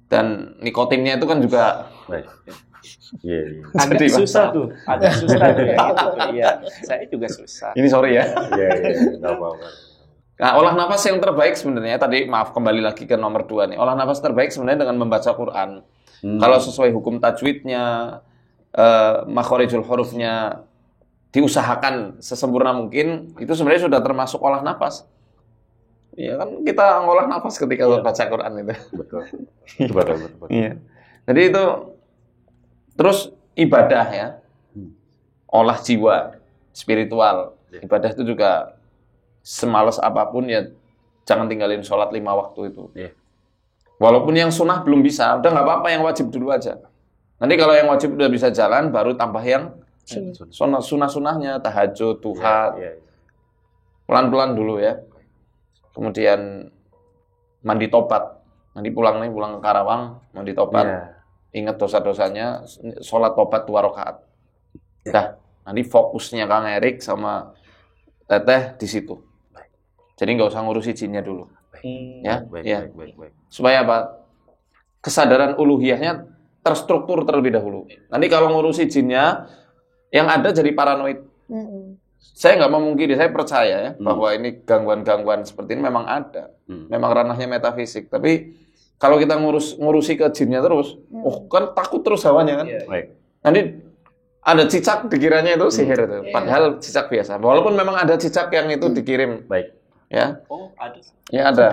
Dan nikotinnya itu kan juga. Baik. Iya. Agak susah tuh. Agak susah tuh. Iya. Saya juga susah. Ini sorry ya. Iya. Nggak apa-apa. Nah, olah nafas yang terbaik sebenarnya tadi kembali lagi ke nomor 2 nih. Olah nafas terbaik sebenarnya dengan membaca Quran. Kalau sesuai hukum tajwidnya, makhorijul hurufnya diusahakan sesempurna mungkin, itu sebenarnya sudah termasuk olah nafas. Iya kan kita ngolah nafas ketika baca Quran itu. Betul. Betul. Iya. Jadi itu terus ibadah ya. Olah jiwa, spiritual. Ibadah itu juga semalas apapun ya jangan tinggalin sholat 5 waktu itu. Walaupun yang sunnah belum bisa, udah nggak apa-apa yang wajib dulu aja. Nanti kalau yang wajib udah bisa jalan, baru tambah yang sunnah-sunnahnya, tahajud, duha. Pelan-pelan dulu ya. Kemudian mandi tobat. Nanti pulang ke Karawang, mandi tobat. Ingat dosa-dosanya, sholat tobat 2 rakaat. Dah, nanti fokusnya Kang Erik sama Teteh di situ. Jadi nggak usah ngurusi jinnya dulu. Baik. Supaya apa? Kesadaran uluhiyahnya terstruktur terlebih dahulu. Nanti kalau ngurusi jinnya, yang ada jadi paranoid. Saya nggak memungkiri, saya percaya ya bahwa ini gangguan-gangguan seperti ini memang ada. Memang ranahnya metafisik. Tapi kalau kita ngurusi ke jinnya terus, kan takut terus hawanya kan. Nanti ada cicak dikiranya itu sihir itu. Padahal cicak biasa. Walaupun memang ada cicak yang itu dikirim. Baik. Ya. Oh, ada. Ya ada.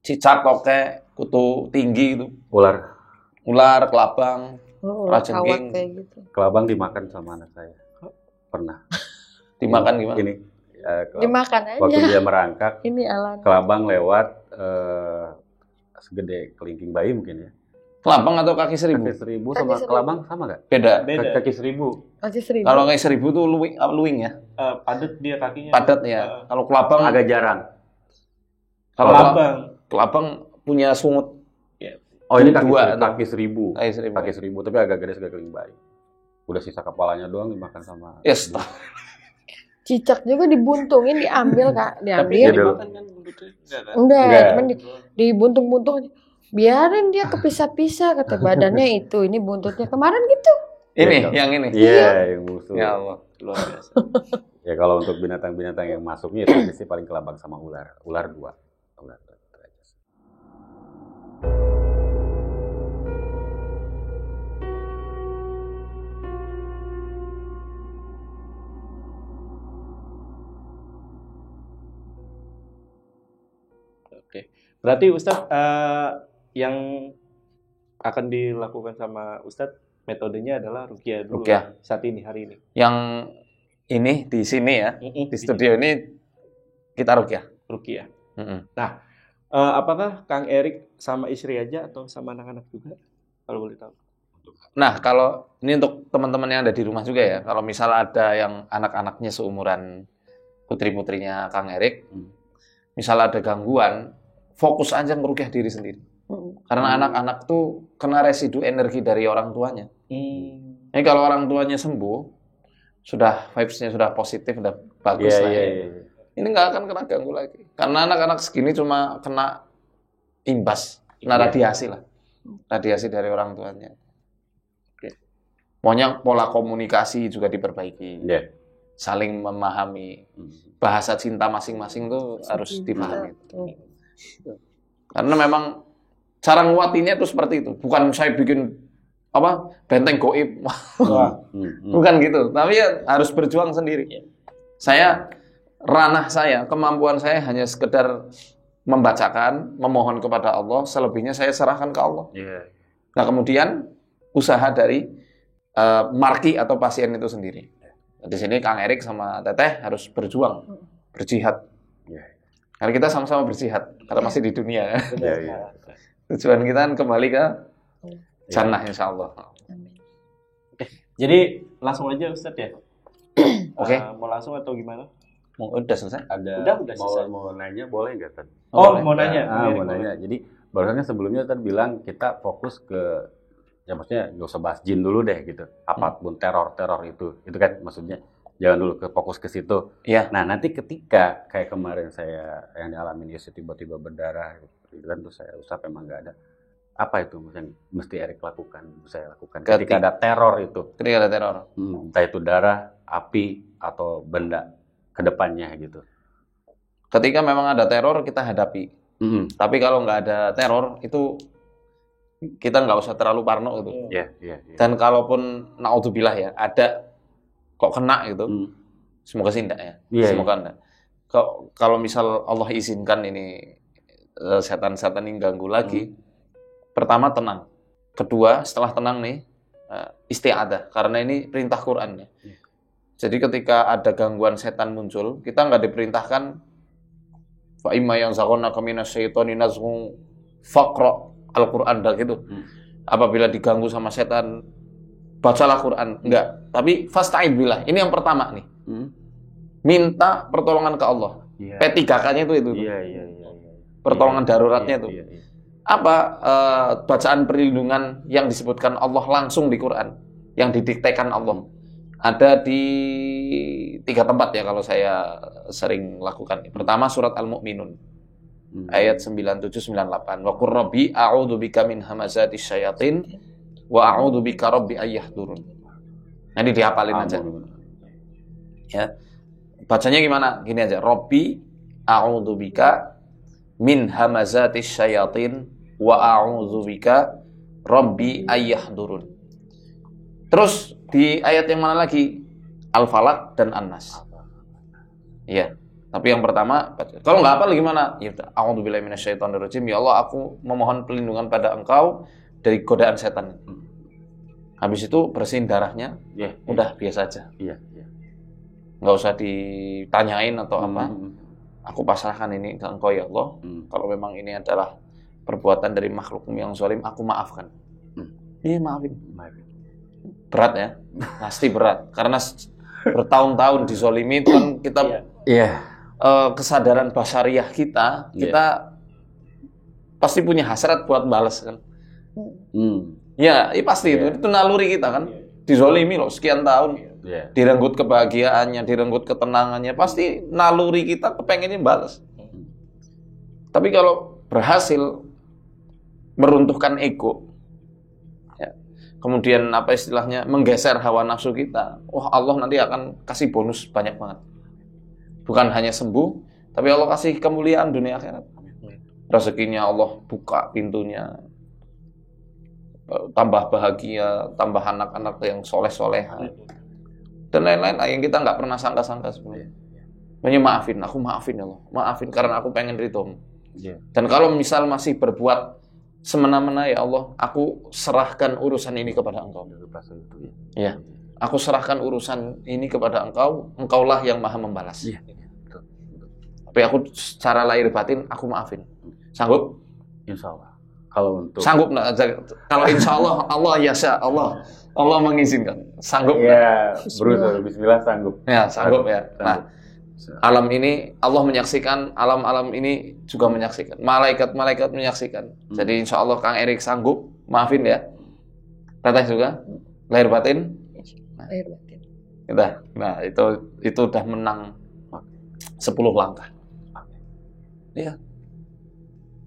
Cicak, tokek, kutu tinggi itu. Ular, kelabang, rajengking. Gitu. Kelabang dimakan sama anak saya. Pernah. Dimakan gimana? Ini. Dimakan aja. Waktu dia merangkak, Ini alat. kelabang lewat segede kelingking bayi mungkin ya. Kelabang atau kaki 1000? Kaki 1000 sama kelabang sama nggak? Beda. Kaki 1000. Kaki 1000. Kalau kaki 1000 tuh luwing ya. Padat dia kakinya. Padat ya. Kalau kelabang Agak jarang. Kalau Kelabang. kelabang punya sungut. Oh ini kaki 2 kaki 1000. Kaki 1000. Kaki 1000 tapi agak gede segede kelingking bayi. Udah sisa kepalanya doang dimakan sama. Yes. Cicak juga dibuntungin, diambil Kak, Tapi diambil. dimakan kan begitu. Enggak, Enggak. cuman dibuntung-buntung aja. Biarin dia kepisah-pisah, kata badannya itu, ini buntutnya kemarin gitu. Ini, yang ini. Iya, yang musuh. Ya Allah, luar biasa. Ya kalau untuk binatang-binatang yang masuknya itu sih paling kelabang sama ular. Ular 2. Ular 2. Oke. Berarti Ustadz yang akan dilakukan sama Ustadz metodenya adalah ruqyah dulu. Ruqyah. Saat ini, hari ini. Yang ini di sini ya, di studio ini kita ruqyah. Ruqyah. Mm-mm. Apakah Kang Erik sama istri aja atau sama anak-anak juga? Kalau boleh tahu. Nah, kalau ini untuk teman-teman yang ada di rumah juga ya, kalau misal ada yang anak-anaknya seumuran putri-putrinya Kang Erik, misal ada gangguan, fokus aja ngeruqyah diri sendiri. Karena anak-anak tuh kena residu energi dari orang tuanya. Jadi kalau orang tuanya sembuh, sudah vibes-nya sudah positif, sudah bagus lah ya. Ini nggak akan kena ganggu lagi. Karena anak-anak segini cuma kena imbas, kena radiasi lah. Radiasi dari orang tuanya. Pokoknya pola komunikasi juga diperbaiki. Saling memahami. Bahasa cinta masing-masing tuh harus dipahami. Karena memang cara nguatinnya tuh seperti itu. Bukan saya bikin benteng goib. Bukan gitu. Tapi ya harus berjuang sendiri. Ranah saya, kemampuan saya hanya sekedar membacakan, memohon kepada Allah, selebihnya saya serahkan ke Allah. Nah, kemudian usaha dari marki atau pasien itu sendiri. Di sini Kang Erik sama Teteh harus berjuang, berjihad. Karena kita sama-sama berjihad, karena masih di dunia. Tujuan kita kan kembali ke jannah insya Allah. Jadi langsung aja Ustadz ya? Oke. Mau langsung atau gimana? Udah selesai? Udah selesai. Mau nanya boleh nggak, Tad? Mau nanya. Mau nanya. Jadi barusannya sebelumnya Tad bilang kita fokus ke, ya maksudnya nggak usah bahas jin dulu deh gitu. Apapun teror itu kan maksudnya jangan dulu fokus ke situ. Iya. Nah nanti ketika kayak kemarin saya yang dialamin Yusuf tiba-tiba berdarah gitu kan, terus saya usap emang nggak ada. Apa itu yang mesti Erik lakukan, saya lakukan ketika ada teror itu? Ketika ada teror. Entah itu darah, api atau benda kedepannya gitu. Ketika memang ada teror kita hadapi. Tapi kalau nggak ada teror itu kita nggak usah terlalu parno gitu. Dan kalaupun naudzubillah ya ada kok kena gitu, semoga sih enggak ya. Semoga enggak. Kalau misal Allah izinkan ini setan-setan ini ganggu lagi, pertama tenang. Kedua setelah tenang nih isti'adah karena ini perintah Quran ya. Jadi ketika ada gangguan setan muncul, kita nggak diperintahkan fa imma yanzaghannaka minasyaitani nazghun faqra al-Qur'an dah gitu. Apabila diganggu sama setan, bacalah Quran. Enggak, tapi fasta'id billah. Ini yang pertama nih. Minta pertolongan ke Allah. P3K-nya itu. Pertolongan daruratnya itu. Apa bacaan perlindungan yang disebutkan Allah langsung di Quran, yang didiktekan Allah. Ada di 3 tempat ya kalau saya sering lakukan. Pertama surat Al-Mu'minun. Ayat 97-98. Wa qur rabbi a'udzu bika min hamazatis syayatin wa a'udzu bika rabbi ayyahdurun. Nanti dihafalin aja. Ya. Bacanya gimana? Gini aja. Rabbi a'udzu bika min hamazatis syayatin wa a'udzu bika rabbi ayyahdurun. Terus di ayat yang mana lagi? Al-Falaq dan An-Nas. Iya. Tapi yang pertama, kalau nggak hafal gimana? Ya, a'udzubillahi minasyaitonirrajim. Ya Allah, aku memohon perlindungan pada Engkau dari godaan setan. Habis itu bersihin darahnya. Udah biasa aja. Nggak usah ditanyain atau apa. Aku pasrahkan ini ke Engkau ya Allah. Kalau memang ini adalah perbuatan dari makhluk yang zalim, aku maafkan. Iya, maafin. Berat ya, pasti berat. Karena bertahun-tahun dizolimi itu kan kita kesadaran basariah kita pasti punya hasrat buat balas kan. Ya pasti itu naluri kita kan. Dizolimi loh sekian tahun, direnggut kebahagiaannya, direnggut ketenangannya, pasti naluri kita kepengennya balas. Tapi kalau berhasil meruntuhkan ego, kemudian apa istilahnya menggeser hawa nafsu kita, Allah nanti akan kasih bonus banyak banget. Bukan hanya sembuh, tapi Allah kasih kemuliaan dunia akhirat. Rezekinya Allah buka pintunya, tambah bahagia, tambah anak-anak yang soleh-soleha, dan lain-lain yang kita nggak pernah sangka-sangka sebelumnya. Makanya maafin, aku maafin ya Allah, maafin karena aku pengen ridhomu. Dan kalau misal masih berbuat semena-mena ya Allah, aku serahkan urusan ini kepada Engkau. Ya, aku serahkan urusan ini kepada Engkau, Engkaulah yang maha membalas. Iya. Tapi aku secara lahir batin, aku maafin. Sanggup? Insya Allah. Kalau untuk Sanggup nggak? Kalau insya Allah, Allah ya Allah mengizinkan. Sanggup nggak? ya berusaha Bismillah sanggup. Ya, sanggup ya. Nah, Sanggup. alam ini Allah menyaksikan, alam-alam ini juga menyaksikan. Malaikat-malaikat menyaksikan. Jadi insya Allah Kang Erik sanggup, maafin ya. Teteh juga, lahir batin. Lahir batin. Udah. Nah, itu udah menang 10 langkah. Iya.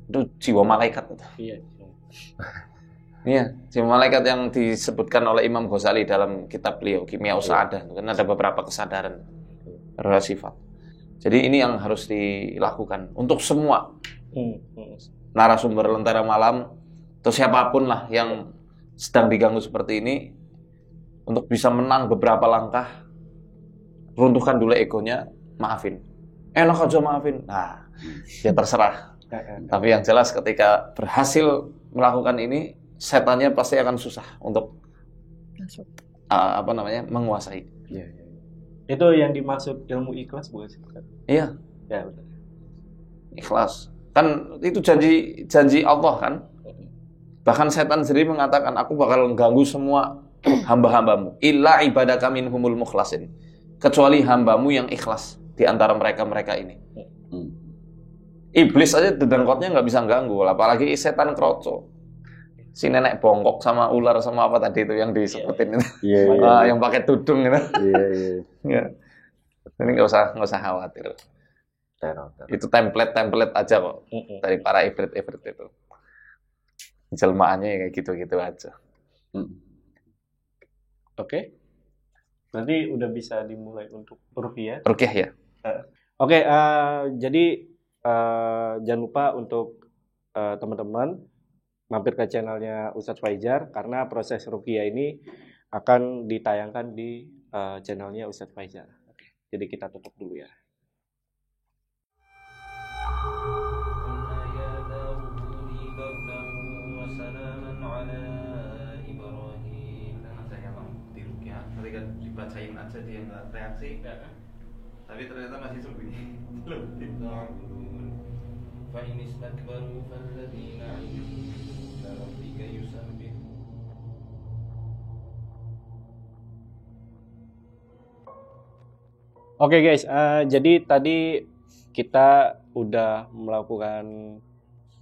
Itu jiwa malaikat itu. Iya. Iya, jiwa malaikat yang disebutkan oleh Imam Ghazali dalam kitab beliau Kimia Usahadah. Kan ada beberapa kesadaran beberapa sifat. Jadi ini yang harus dilakukan untuk semua narasumber Lentera Malam atau siapapun lah yang sedang diganggu seperti ini, untuk bisa menang beberapa langkah, runtuhkan dulu egonya, maafin. Enak aja maafin. Nah, ya terserah. Tapi yang jelas ketika berhasil melakukan ini, setannya pasti akan susah untuk Masuk. menguasai. Iya. Itu yang dimaksud ilmu ikhlas bukan sih? Iya, Ya benar. ikhlas. Kan itu janji Allah kan. Bahkan setan sendiri mengatakan, aku bakal mengganggu semua hamba-hambamu. Illa ibadaka minhumul mukhlasin. Kecuali hambamu yang ikhlas di antara mereka-mereka ini. Iblis aja dedengkotnya nggak bisa ganggu, apalagi setan kroco. Si nenek bongkok sama ular sama apa tadi itu yang disebutin itu. Iya. Yang pakai tudung itu. Iya. Ya. Ini nggak usah khawatir. Teror. Itu template aja kok dari para ifrit itu. Jelmaannya kayak gitu-gitu aja. Oke. Berarti udah bisa dimulai untuk rupiah. Rukyah ya. Oke, jadi jangan lupa untuk teman-teman mampir ke channelnya Ustadz Faizar, karena proses ruqyah ini akan ditayangkan di channelnya Ustadz Faizar. Oke, jadi kita tutup dulu ya. Ketika dibacain aja dia nggak reaksi, tapi ternyata masih sepi. فإن استكبروا فالذين عند ربك يسبحون. Oke guys, jadi tadi kita udah melakukan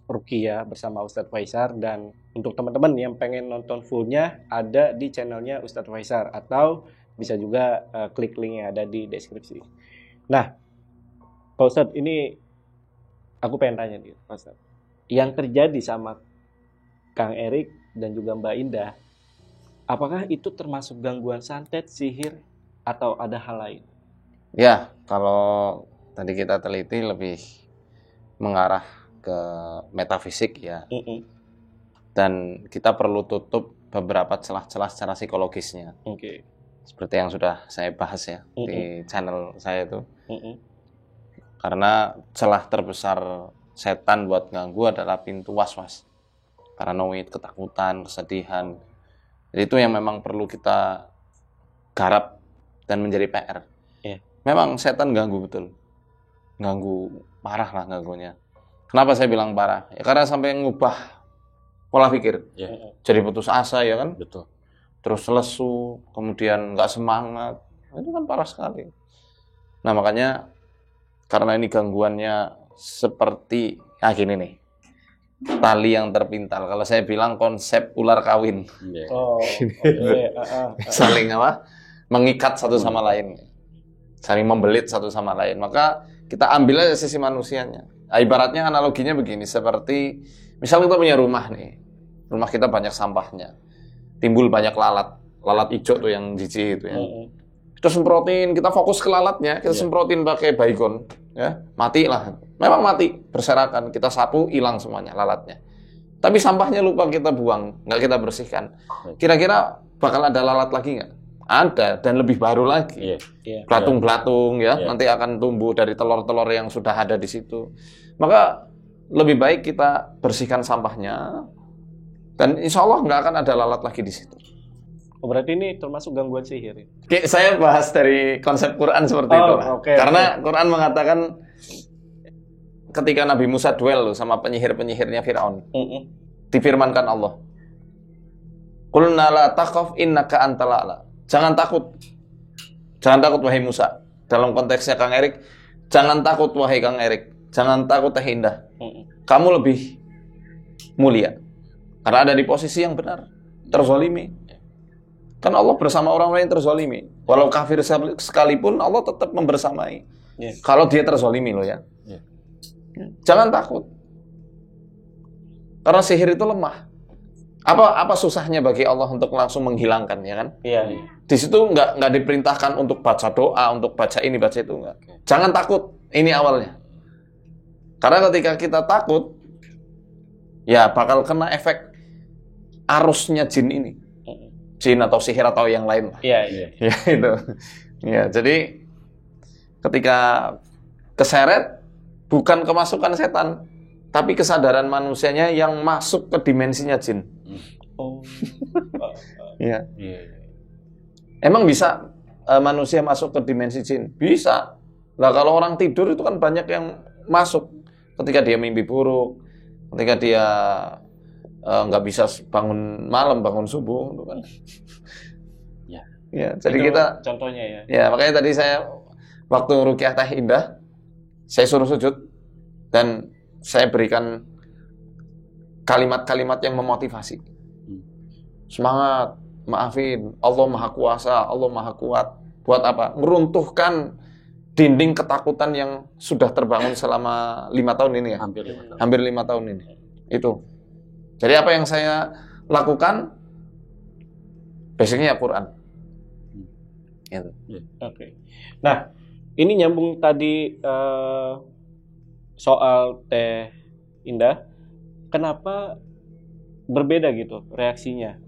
ruqyah bersama Ustadz Faizar, dan untuk teman-teman yang pengen nonton fullnya ada di channelnya Ustadz Faizar, atau bisa juga klik link yang ada di deskripsi. Nah, Pak Ustadz, ini aku pengen tanya nih, Pak Ustadz, yang terjadi sama Kang Erik dan juga Mbak Indah, apakah itu termasuk gangguan santet, sihir, atau ada hal lain? Ya, kalau tadi kita teliti lebih mengarah ke metafisik ya. Dan kita perlu tutup beberapa celah-celah secara psikologisnya. Oke. Seperti yang sudah saya bahas ya di channel saya itu. Karena celah terbesar setan buat ganggu adalah pintu was-was, paranoid, ketakutan, kesedihan. Jadi itu yang memang perlu kita garap dan menjadi PR. Memang setan ganggu betul, ganggu parah lah ganggunya. Kenapa saya bilang parah? Ya karena sampai ngubah pola pikir, jadi putus asa ya kan, Betul. terus lesu, kemudian nggak semangat, itu kan parah sekali. Nah makanya karena ini gangguannya seperti gini nih, tali yang terpintal. Kalau saya bilang konsep ular kawin, Oh, saling apa? Mengikat satu sama lain, saling membelit satu sama lain. Maka kita ambil aja sisi manusianya. Nah, ibaratnya analoginya begini, seperti misal kita punya rumah nih, rumah kita banyak sampahnya, timbul banyak lalat hijau tuh yang jijik itu ya. Kita semprotin, kita fokus ke lalatnya, kita semprotin pakai baygon, ya mati lah. Memang mati, berserakan. Kita sapu, hilang semuanya lalatnya. Tapi sampahnya lupa kita buang, nggak kita bersihkan. Kira-kira bakal ada lalat lagi nggak? Ada, dan lebih baru lagi. Belatung-belatung ya, nanti akan tumbuh dari telur-telur yang sudah ada di situ. Maka lebih baik kita bersihkan sampahnya, Dan insya Allah nggak akan ada lalat lagi di situ. Oh, berarti ini termasuk gangguan sihir. Oke, saya bahas dari konsep Quran seperti itu. Karena Quran mengatakan ketika Nabi Musa duel sama penyihir-penyihirnya Fir'aun, difirmankan Allah, Qulna la takhaf innaka antal a'la. Jangan takut. Jangan takut wahai Musa. Dalam konteksnya Kang Erik, jangan takut wahai Kang Erik. Jangan takut Teh Indah. Kamu lebih mulia. Karena ada di posisi yang benar. Terzolimi. Kan Allah bersama orang-orang yang terzolimi. Walau kafir sekalipun Allah tetap membersamai. Kalau dia terzolimi loh ya. Jangan takut. Karena sihir itu lemah. Apa susahnya bagi Allah untuk langsung menghilangkan, ya kan? Iya. Di situ nggak diperintahkan untuk baca doa, untuk baca ini, baca itu, enggak. Jangan takut. Ini awalnya. Karena ketika kita takut, ya bakal kena efek arusnya jin ini. Jin atau sihir atau yang lain. Iya. Ya itu. Ya, jadi ketika keseret bukan kemasukan setan, tapi kesadaran manusianya yang masuk ke dimensinya jin. Oh. Iya. Emang bisa manusia masuk ke dimensi jin? Bisa. Lah kalau orang tidur itu kan banyak yang masuk ketika dia mimpi buruk, ketika dia nggak bisa bangun malam, bangun subuh, itu kan. Ya, jadi itu kita contohnya ya. Ya, makanya tadi saya waktu ruqyah Teh Indah, saya suruh sujud dan saya berikan kalimat-kalimat yang memotivasi. Semangat, maafin, Allah Maha Kuasa, Allah Maha Kuat. Buat apa? Meruntuhkan dinding ketakutan yang sudah terbangun selama 5 tahun ini ya. Hampir 5 tahun ini. Itu. Jadi apa yang saya lakukan? Basicnya ya Quran. Gitu. Oke. Nah, ini nyambung tadi soal Teh Indah. Kenapa berbeda gitu reaksinya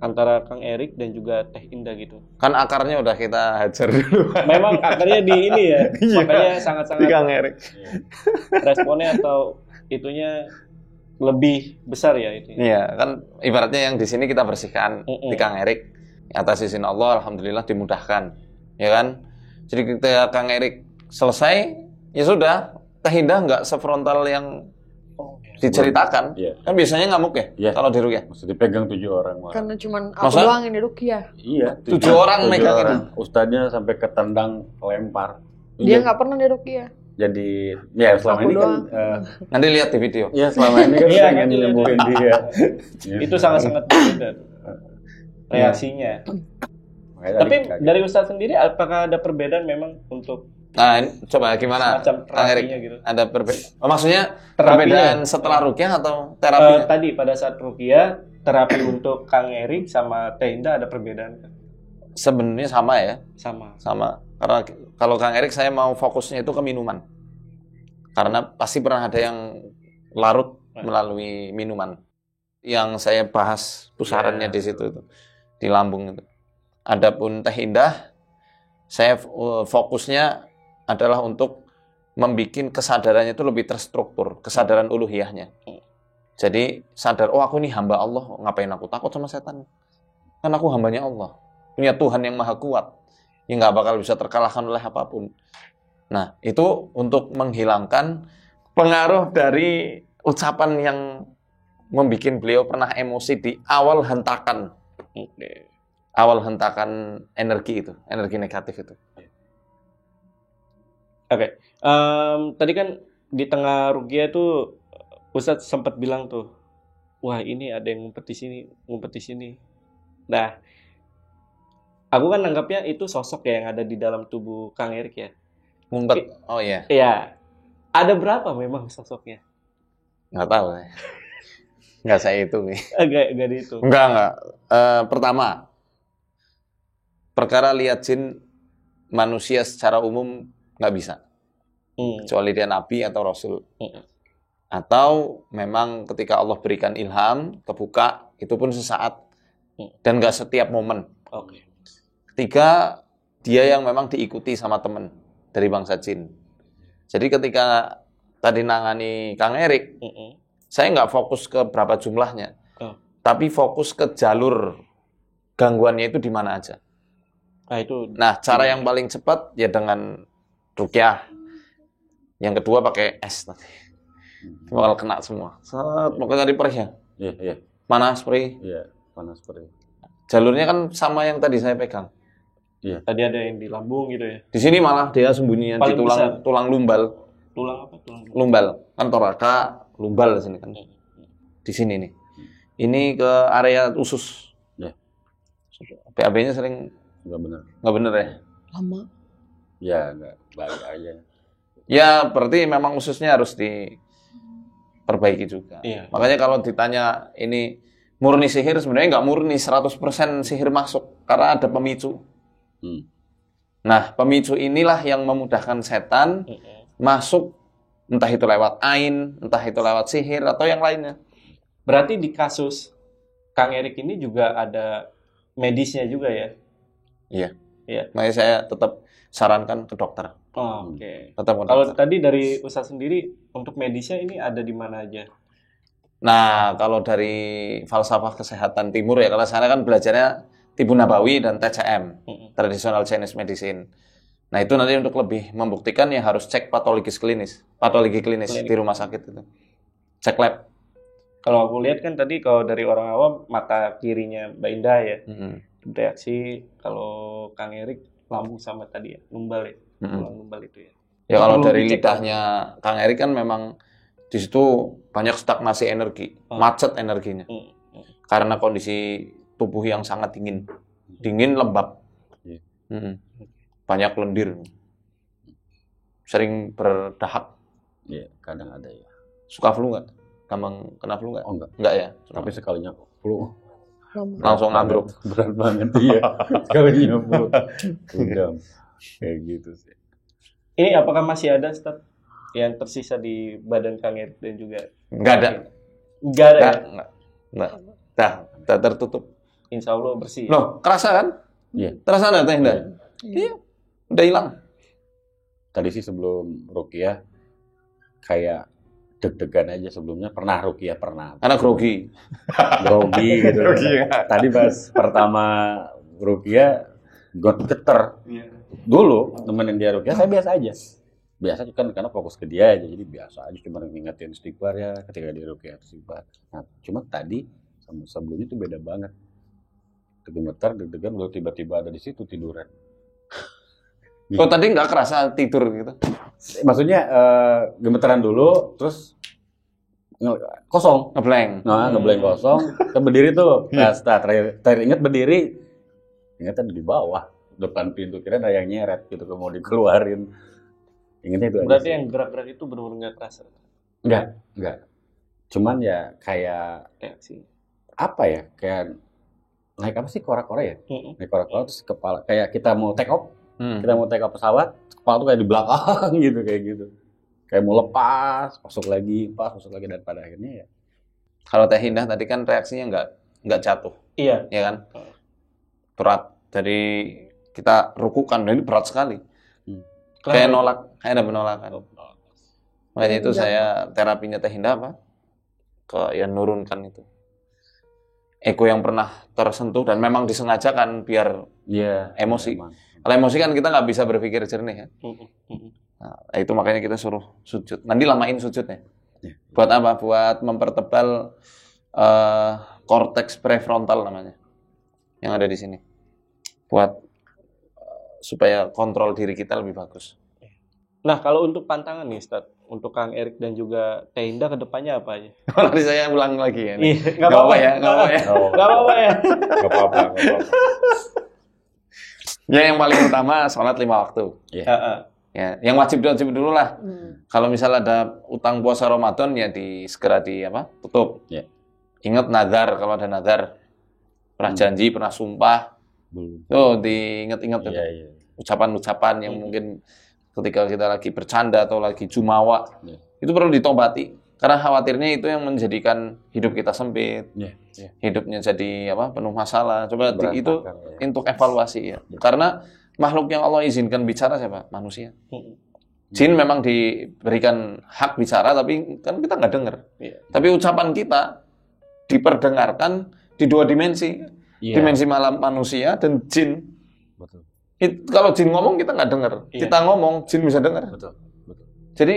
antara Kang Erik dan juga Teh Indah gitu? Kan akarnya udah kita hajar dulu. Memang akarnya di ini ya. Makanya sangat-sangat di Kang Erik. Responnya atau itunya lebih besar ya itu. Iya, kan ibaratnya yang di sini kita bersihkan di Kang Erik. Atas izin Allah, alhamdulillah dimudahkan, ya kan? Jadi ketika Kang Erik selesai, ya sudah, Teh Indah nggak sefrontal yang diceritakan. Kan biasanya ngamuk ya, kalau di ruqyah. Mesti dipegang 7 orang. Karena cuman aku doang yang di ruqyah. Iya. 7 orang megangin. Ustadznya sampai ketendang, lempar. Dia nggak pernah di ruqyah. Jadi, ya selama ini kan nanti lihat di video. Ya selama ini kan pengen nyembuhin dia. Itu sangat-sangat berbeda reaksinya. Tapi dari Ustadz sendiri, apakah ada perbedaan memang untuk coba gimana Kang Erik? Gitu? Ada perbedaan? Maksudnya perbedaan setelah ruqyah atau terapi? Tadi pada saat ruqyah, terapi untuk Kang Erik sama Teh Indah ada perbedaan? Sebenarnya sama ya. Sama. Karena kalau Kang Erik saya mau fokusnya itu ke minuman. Karena pasti pernah ada yang larut melalui minuman. Yang saya bahas pusarannya di situ itu, di lambung itu. Adapun Teh Indah, saya fokusnya adalah untuk membuat kesadarannya itu lebih terstruktur, kesadaran uluhiyahnya. Jadi sadar, oh aku ini hamba Allah, ngapain aku takut sama setan? Kan aku hambanya Allah, punya Tuhan yang maha kuat, yang nggak bakal bisa terkalahkan oleh apapun. Nah, itu untuk menghilangkan pengaruh dari ucapan yang membuat beliau pernah emosi di awal hentakan. Awal hentakan energi itu, energi negatif itu. Oke. Tadi kan di tengah ruqyah tuh Ustadz sempat bilang tuh, wah ini ada yang ngumpet di sini. Nah, aku kan anggapnya itu sosok ya yang ada di dalam tubuh Kang Erik ya. Ngumpet? Oh iya. Iya. Ada berapa memang sosoknya? Nggak tahu. Nggak saya hitung. Nggak dihitung. Enggak. Pertama, perkara lihat jin manusia secara umum nggak bisa. Kecuali dia nabi atau rasul. Atau memang ketika Allah berikan ilham, kebuka, itu pun sesaat. Dan nggak setiap momen. Ketiga, dia yang memang diikuti sama teman dari bangsa jin. Jadi ketika tadi nangani Kang Erik, saya nggak fokus ke berapa jumlahnya. tapi fokus ke jalur gangguannya itu di mana aja. Nah, itu. Nah, cara yang paling cepat ya dengan ruqyah. Yang kedua pakai es nanti. Bakal kena semua. Pokoknya dari perih ya. Iya. Panas perih. Iya, panas perih. Jalurnya kan sama yang tadi saya pegang. Iya. Tadi ada yang di lambung gitu ya. Di sini malah dia sembunyinya di Paling tulang lumbal. Tulang apa? Tulang. Lumbal. Kan toraka, lumbal di sini kan. Di sini nih. Ini ke area usus. Ya. PAB-nya sering Nggak benar. nggak bener ya. Lama. Ya, nggak balik aja. Ya, berarti memang ususnya harus diperbaiki juga. Iya. Makanya kalau ditanya ini murni sihir, sebenarnya nggak murni 100% sihir masuk. Karena ada pemicu. Nah, pemicu inilah yang memudahkan setan masuk, entah itu lewat ain, entah itu lewat sihir, atau yang lainnya. Berarti di kasus Kang Erik ini juga ada medisnya juga ya? Iya. Iya. Makanya saya tetap sarankan ke dokter. Oh, oke. Tetap ke Kalau dokter. tadi dari Ustaz sendiri, untuk medisnya ini ada di mana aja? Nah, kalau dari falsafah kesehatan timur ya, kalau sana kan belajarnya Tibu Nabawi dan TCM, Traditional Chinese Medicine. Nah, itu nanti untuk lebih membuktikan ya harus cek patologi klinis di rumah sakit itu. Cek lab. Kalau aku lihat kan tadi kalau dari orang awam mata kirinya Mbak Indah ya, reaksi. Kalau Kang Erik lambung sama tadi ya, lumbal ya, tulang lumbal itu ya. Ya kalau Perlu dari dicek, lidahnya Kang Erik kan memang di situ banyak stagnasi energi, macet energinya. Karena kondisi tubuh yang sangat dingin lembab. Banyak lendir. Sering berdahak. Iya, kadang ada ya. Suka flu nggak? Gampang kena flu nggak? Oh, enggak. Enggak ya? Tapi sekalinya flu Langsung ambruk. berat banget, iya. Sekalinya flu. Udah kayak gitu sih. Ini apakah masih ada Ustaz yang tersisa di badan Kang Erik dan juga? Enggak ada. Enggak ada. Enggak. Dah tertutup. Insya Allah bersih. Loh, kerasa kan? Iya. Terasa nggak Teh Indah? Iya. Udah hilang. Tadi sih sebelum ruqyah kayak deg-degan aja sebelumnya. Pernah ruqyah, pernah. Anak grogi. Grogi gitu. Tadi pas pertama ruqyah got geter. Dulu nemenin dia ruqyah saya biasa aja. Biasa kan karena fokus ke dia aja, jadi biasa aja cuma ngingetin istighfar ya ketika dia ruqyah istighfar. Nah, cuma tadi sama sebelumnya tuh beda banget. Gemeter, deg-degan, lalu tiba-tiba ada di situ tiduran. Oh tadi nggak kerasa tidur gitu? Maksudnya gemeteran dulu, terus kosong. Ngeblank. Nah, ngeblank kosong. Kita berdiri tuh. Nah, terakhir ingat berdiri, ingatnya di bawah. Depan pintu, kira ada yang nyeret gitu, mau dikeluarin. Ingatnya itu Berarti aja. yang gerak-gerak itu benar-benar nggak kerasa? Enggak. Cuman ya kayak Reaksi. apa ya? Kayak naik apa sih kora-kora ya? Naik kora-kora terus kepala kayak kita mau take off. Kita mau take off pesawat, kepala tuh kayak di belakang gitu kayak gitu. Kayak mau lepas, masuk lagi dan pada akhirnya ya. Kalau Teh Indah tadi kan reaksinya nggak jatuh. Iya. Ya kan? Berat. Jadi kita rukukan, dan ini berat sekali. Kayak nolak, kayak ada penolakan. Makanya itu saya terapinya Teh Indah apa? Ya nurunkan itu. Ego yang pernah tersentuh dan memang disengajakan biar emosi. Kalau emosi kan kita nggak bisa berpikir jernih ya. Nah, itu makanya kita suruh sujud. Nanti lamain sujudnya. Buat apa? Buat mempertebal korteks prefrontal namanya. Yang ada di sini. Buat supaya kontrol diri kita lebih bagus. Nah, kalau untuk pantangan nih, Ustaz, untuk Kang Erik dan juga Teh Indah ke depannya apa aja? Nanti saya ulang lagi ya. Iya, nggak apa-apa ya, nggak apa-apa ya. Nggak apa-apa ya. Nggak apa-apa. Ya, yang paling utama sholat 5 waktu. Ya, yang wajib dulu lah. Kalau misal ada utang puasa Ramadan ya segera tutup. Ya. Ingat nazar, kalau ada nazar. Pernah janji, pernah sumpah. Tuh diingat-ingat itu. Iya. Ucapan-ucapan yang mungkin ketika kita lagi bercanda atau lagi jumawa, itu perlu ditobati. Karena khawatirnya itu yang menjadikan hidup kita sempit. Hidupnya jadi penuh masalah. Coba itu untuk evaluasi ya. Karena makhluk yang Allah izinkan bicara siapa? Manusia. Jin memang diberikan hak bicara, tapi kan kita nggak dengar. Tapi ucapan kita diperdengarkan di dua dimensi. Iya. Dimensi malam manusia dan jin. Betul. Kalau jin ngomong kita nggak dengar. Iya. Kita ngomong, jin bisa dengar. Betul. Betul. Jadi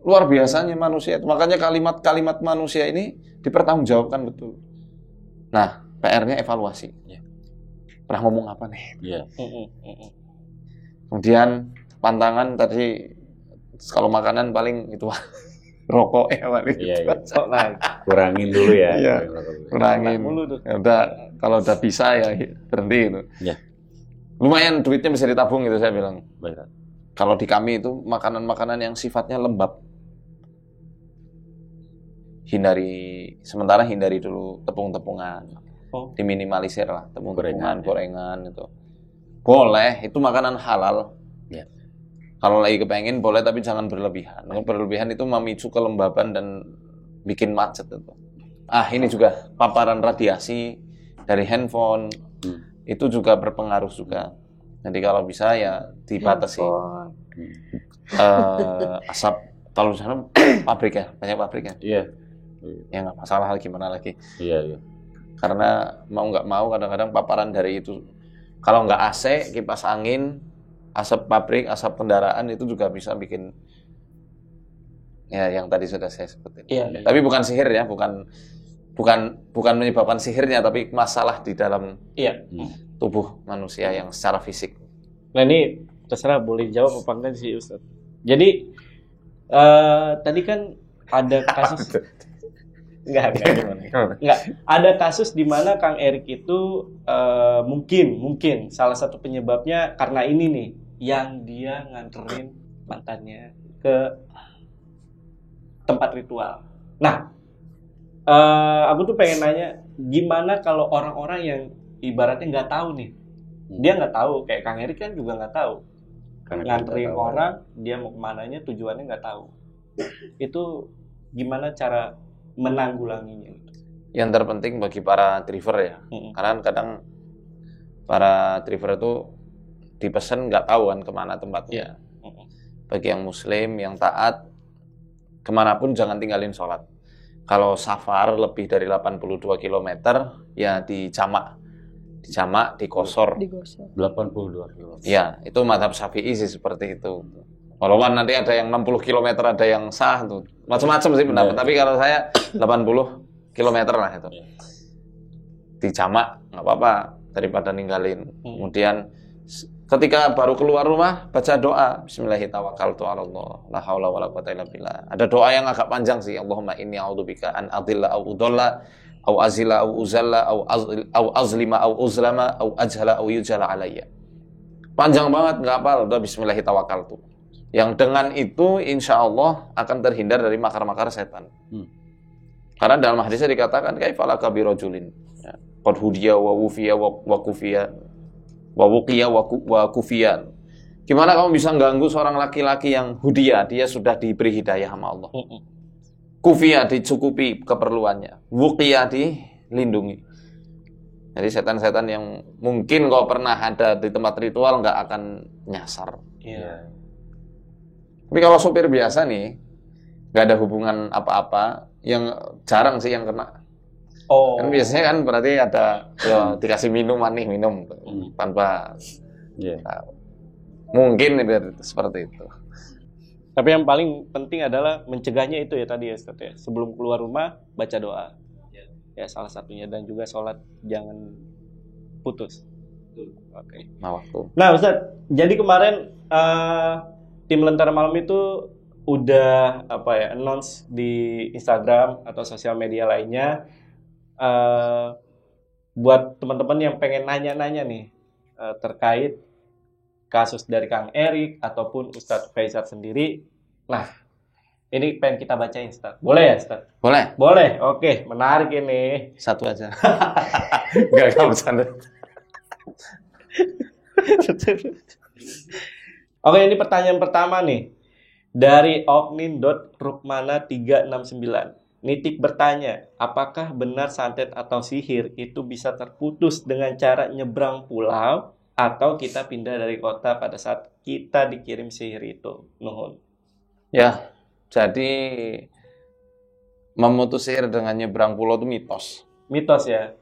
luar biasanya manusia itu. Makanya kalimat-kalimat manusia ini dipertanggungjawabkan betul. Nah, PR-nya evaluasi. Iya. Pernah ngomong apa nih? Iya. Kemudian pantangan tadi kalau makanan paling itu rokok ya paling. Iya, iya. Kok lagi? Kurangin dulu ya. Iya. Kurangin. Mulu tuh. Ya udah kalau udah bisa ya berhenti itu. Iya. Lumayan duitnya bisa ditabung gitu saya bilang. Baik. Kalau di kami itu makanan-makanan yang sifatnya lembab. Hindari dulu tepung-tepungan. Oh. Diminimalisir lah tepung-tepungan, Gorengan, ya. gorengan itu. Boleh, itu makanan halal. Ya. Kalau lagi kepengen boleh tapi jangan berlebihan. Kalau berlebihan itu memicu kelembaban dan bikin macet itu. Ini juga paparan radiasi dari handphone. Itu juga berpengaruh juga. Jadi kalau bisa ya dibatasi. Asap kalau di sana pabrik ya, banyak pabrik ya. Iya. Ya nggak masalah, gimana lagi. Iya. Karena mau nggak mau kadang-kadang paparan dari itu. Kalau nggak AC, kipas angin, asap pabrik, asap kendaraan itu juga bisa bikin ya yang tadi sudah saya sebutin. Iya. Tapi bukan sihir ya, bukan menyebabkan sihirnya, tapi masalah di dalam Iya. tubuh manusia yang secara fisik. Nah ini terserah boleh jawab apa enggak sih Ustadz. Jadi tadi kan ada kasus enggak ada kasus di mana Kang Erik itu mungkin salah satu penyebabnya karena ini nih, yang dia nganterin mantannya ke tempat ritual. Nah, aku tuh pengen nanya, gimana kalau orang-orang yang ibaratnya nggak tahu nih, dia nggak tahu, kayak Kang Erik kan juga nggak tahu, nganterin orang, dia mau kemananya, tujuannya nggak tahu. Itu gimana cara menanggulanginya? Yang terpenting bagi para driver ya, karena kadang para driver itu dipesan nggak tahu kan kemana tempatnya. Bagi yang muslim, yang taat, kemanapun jangan tinggalin sholat. Kalau safar lebih dari 82 km, ya dijamak, dikosor. 82 km. Ya, itu mazhab Syafi'i sih seperti itu. Walaupun nanti ada yang 60 km, ada yang sah tuh. Macam-macam sih pendapat, tapi kalau saya 80 km lah itu. Dijamak, nggak apa-apa daripada ninggalin. Kemudian ketika baru keluar rumah, baca doa Bismillahirrahmanirrahim, la haula wala quwata illa billah. Ada doa yang agak panjang sih. Allahumma inni a'udzubika an adilla au udalla au azila au uzalla au azlima au uzlama au ajhala au yujala alayya. Panjang banget, nggak hafal. Udah Bismillahirrahmanirrahim. Yang dengan itu insya Allah akan terhindar dari makar-makar setan. Karena dalam hadisnya dikatakan kaifalaka birajulin qad hudiya wa wufiya wa kufiya wa wuqiya wa kufiya. Gimana kamu bisa ganggu seorang laki-laki yang hudiya, dia sudah diberi hidayah sama Allah. Kufiya, dicukupi keperluannya. Wuqiya, dilindungi. Jadi setan-setan yang mungkin kau pernah ada di tempat ritual nggak akan nyasar. Iya. Tapi kalau sopir biasa nih, nggak ada hubungan apa-apa, yang jarang sih yang kena. Oh. Kan biasanya kan berarti ada ya, dikasih minuman nih, minum tanpa mungkin seperti itu. Tapi yang paling penting adalah mencegahnya itu ya tadi ya Ustaz ya. Sebelum keluar rumah baca doa. Ya salah satunya, dan juga sholat jangan putus. Oke. Nah Ustaz, jadi kemarin tim Lentera Malam itu udah announce di Instagram atau sosial media lainnya buat teman-teman yang pengen nanya-nanya nih terkait kasus dari Kang Erik ataupun Ustadz Faisal sendiri. Nah, ini pengen kita bacain Ustadz. Boleh ya Ustadz? Boleh. Boleh, oke, menarik ini. Satu aja. Gak bercanda. Oke, ini pertanyaan pertama nih. Dari Oknin.Rukmana369. Nitik bertanya, apakah benar santet atau sihir itu bisa terputus dengan cara nyebrang pulau atau kita pindah dari kota pada saat kita dikirim sihir itu? Nuhun. Ya, jadi memutus sihir dengan nyebrang pulau itu mitos. Mitos ya.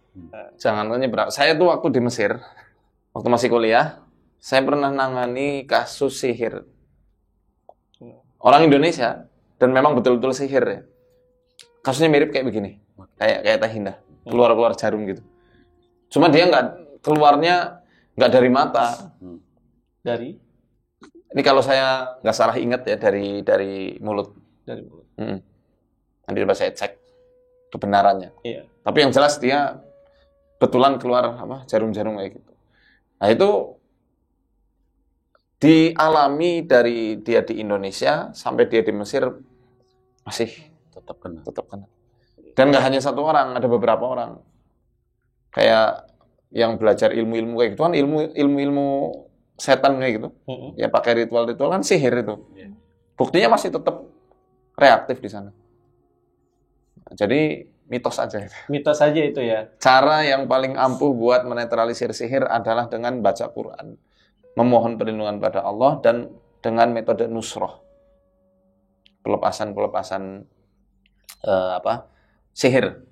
Jangan nyebrang. Saya tuh waktu di Mesir, waktu masih kuliah, saya pernah nangani kasus sihir. Orang Indonesia, dan memang betul-betul sihir ya. Kasusnya mirip kayak begini, kayak Teh Indah, keluar jarum gitu. Cuma dia keluarnya nggak dari mata. Dari? Ini kalau saya nggak salah ingat ya dari mulut. Dari mulut. Nanti coba saya cek kebenarannya. Iya. Tapi yang jelas dia betulan keluar jarum-jarum kayak gitu. Nah itu dialami dari dia di Indonesia sampai dia di Mesir masih Tetap kena. Dan nggak hanya satu orang, ada beberapa orang. Kayak yang belajar ilmu-ilmu kayak gitu kan, ilmu-ilmu setan kayak gitu. Ya pakai ritual-ritual kan sihir itu. Buktinya masih tetap reaktif di sana. Jadi mitos aja itu. Mitos saja itu ya. Cara yang paling ampuh buat menetralisir sihir adalah dengan baca Quran, memohon perlindungan pada Allah, dan dengan metode nusroh, pelepasan sihir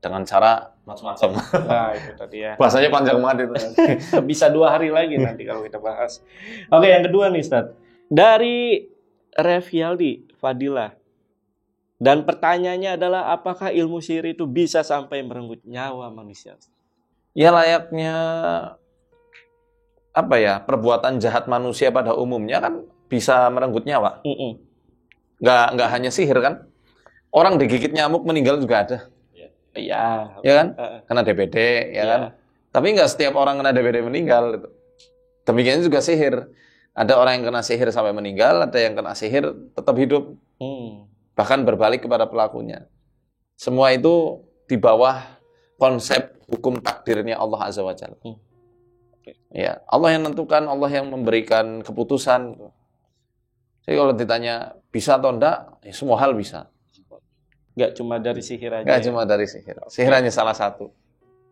dengan cara macam-macam. Nah, itu tadi ya. Bahasanya panjang banget itu. Bisa 2 hari lagi nanti kalau kita bahas. Oke, yang kedua nih Ustaz. Dari Revialdi Fadilah. Dan pertanyaannya adalah apakah ilmu sihir itu bisa sampai merenggut nyawa manusia? Ya layaknya perbuatan jahat manusia pada umumnya kan bisa merenggut nyawa. Nggak hanya sihir kan. Orang digigit nyamuk meninggal juga ada. Iya. Ya kan? Kena DBD, ya kan? Tapi nggak setiap orang kena DBD meninggal. Gitu. Demikian juga sihir. Ada orang yang kena sihir sampai meninggal, ada yang kena sihir tetap hidup. Bahkan berbalik kepada pelakunya. Semua itu di bawah konsep hukum takdirnya Allah Azza wa Jalla. Ya, Allah yang menentukan, Allah yang memberikan keputusan. Jadi kalau ditanya bisa atau enggak, ya semua hal bisa. Nggak cuma dari sihir aja. Nggak cuma dari sihir. Sihir hanya salah satu.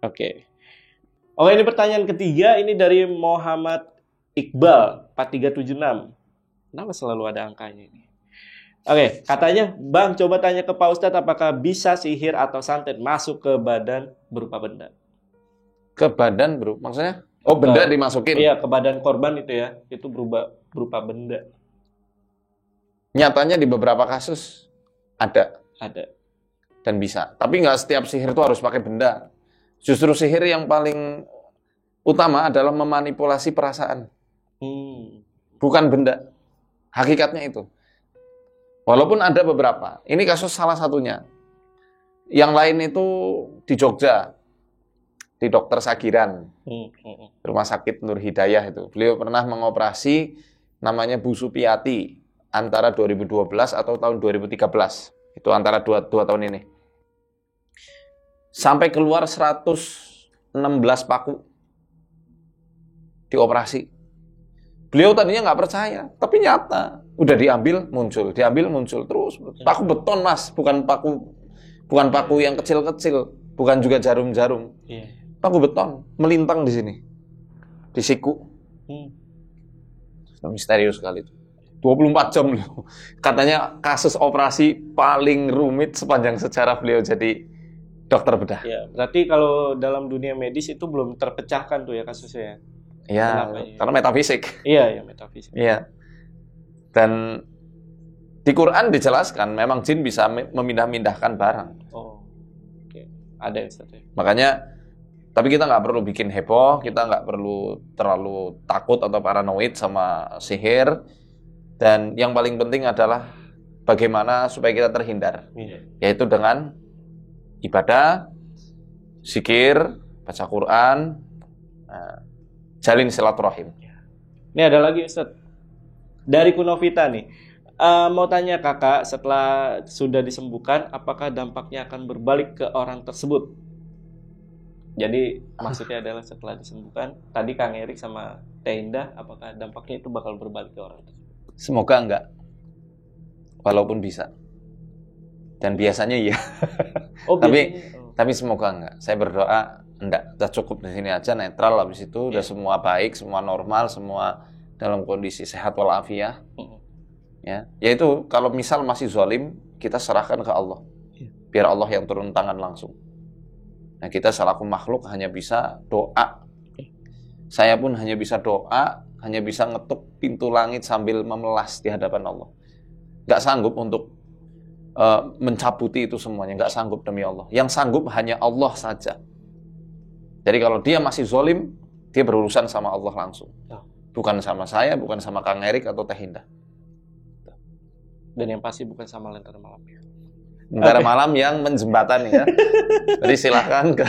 Oke, ini pertanyaan ketiga. Ini dari Muhammad Iqbal 4376. Kenapa selalu ada angkanya ini? Oke, katanya, Bang, coba tanya ke Pak Ustadz apakah bisa sihir atau santet masuk ke badan berupa benda? Ke badan maksudnya? Oh, benda dimasukin? Iya, ke badan korban itu ya. Itu berupa benda. Nyatanya di beberapa kasus ada. Dan bisa. Tapi nggak setiap sihir itu harus pakai benda. Justru sihir yang paling utama adalah memanipulasi perasaan. Bukan benda. Hakikatnya itu. Walaupun ada beberapa. Ini kasus salah satunya. Yang lain itu di Jogja. Di Dokter Sagiran. Rumah sakit Nur Hidayah itu. Beliau pernah mengoperasi namanya Bu Supiati. Antara 2012 atau tahun 2013. Itu antara dua tahun ini. Sampai keluar 116 paku. Dioperasi. Beliau tadinya nggak percaya. Tapi nyata. Udah diambil muncul terus. Paku beton mas, bukan paku yang kecil-kecil, bukan juga jarum-jarum. Paku beton melintang di sini, di siku. Misterius sekali itu. 24 jam loh. Katanya kasus operasi paling rumit sepanjang sejarah beliau jadi dokter bedah. Ya, berarti kalau dalam dunia medis itu belum terpecahkan tuh ya kasusnya. Iya, karena metafisik. Iya, metafisik. Iya. Dan di Quran dijelaskan memang jin bisa memindah-mindahkan barang. Oke. Ada ya, Ustaz. Makanya, tapi kita nggak perlu bikin heboh, kita nggak perlu terlalu takut atau paranoid sama sihir. Dan yang paling penting adalah bagaimana supaya kita terhindar. Yaitu dengan ibadah, zikir, baca Quran, jalin silaturahim. Ini ada lagi Ustaz. Dari Kunovita nih, mau tanya kakak, setelah sudah disembuhkan, apakah dampaknya akan berbalik ke orang tersebut? Jadi maksudnya adalah setelah disembuhkan, tadi Kang Erik sama Teh Indah, apakah dampaknya itu bakal berbalik ke orang tersebut? Semoga enggak, walaupun bisa. Dan biasanya iya. Tapi semoga enggak. Saya berdoa enggak, kita cukup di sini aja, netral, habis itu udah semua baik, semua normal, semua dalam kondisi sehat walafiat. Ya, yaitu kalau misal masih zalim, kita serahkan ke Allah. Biar Allah yang turun tangan langsung. Nah, kita selaku makhluk hanya bisa doa. Saya pun hanya bisa doa, hanya bisa ngetuk pintu langit sambil memelas di hadapan Allah. Gak sanggup untuk mencabuti itu semuanya, gak sanggup demi Allah. Yang sanggup hanya Allah saja. Jadi kalau dia masih zolim, dia berurusan sama Allah langsung. Bukan sama saya, bukan sama Kang Erik atau Teh Indah. Dan yang pasti bukan sama Lentera Malam. Lentera Malam yang menjembatani ya. Jadi silahkan ke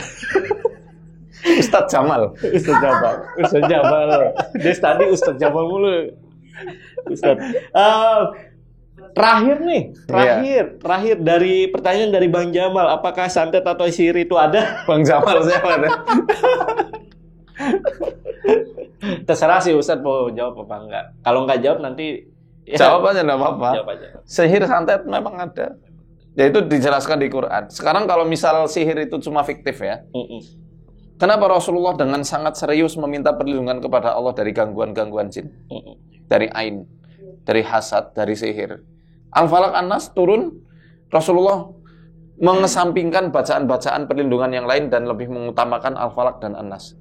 Ustadz Jamal. Ustadz Jamal. Dia tadi Ustadz Jamal mulu. Ustadz. Terakhir nih, terakhir dari pertanyaan dari Bang Jamal, apakah santet atau sihir itu ada? Bang Jamal siapa ada? Terserah sih Ustadz mau jawab apa enggak. Kalau enggak jawab nanti jawab aja enggak apa-apa. Jawab aja. Sihir santet memang ada. Ya itu dijelaskan di Quran. Sekarang kalau misal sihir itu cuma fiktif ya. Kenapa Rasulullah dengan sangat serius meminta perlindungan kepada Allah dari gangguan-gangguan jin? Dari ain, dari hasad, dari sihir. Al-Falaq An-Nas turun, Rasulullah mengesampingkan bacaan-bacaan perlindungan yang lain dan lebih mengutamakan Al-Falaq dan An-Nas.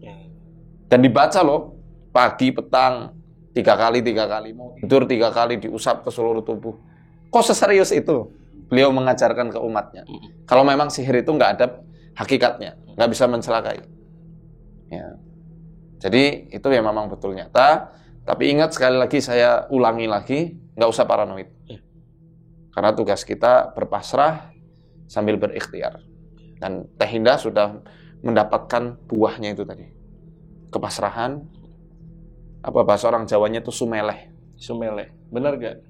Dan dibaca loh, pagi, petang, 3 kali, mau tidur 3 kali, diusap ke seluruh tubuh. Kok seserius itu beliau mengajarkan ke umatnya? Kalau memang sihir itu nggak ada hakikatnya, nggak bisa mencelakai. Ya. Jadi itu ya memang betul nyata. Tapi ingat sekali lagi, saya ulangi lagi, nggak usah paranoid. Karena tugas kita berpasrah sambil berikhtiar. Dan Teh Indah sudah mendapatkan buahnya itu tadi. Kepasrahan. Apa bahasa orang Jawanya itu sumeleh. Sumeleh. Benar gak?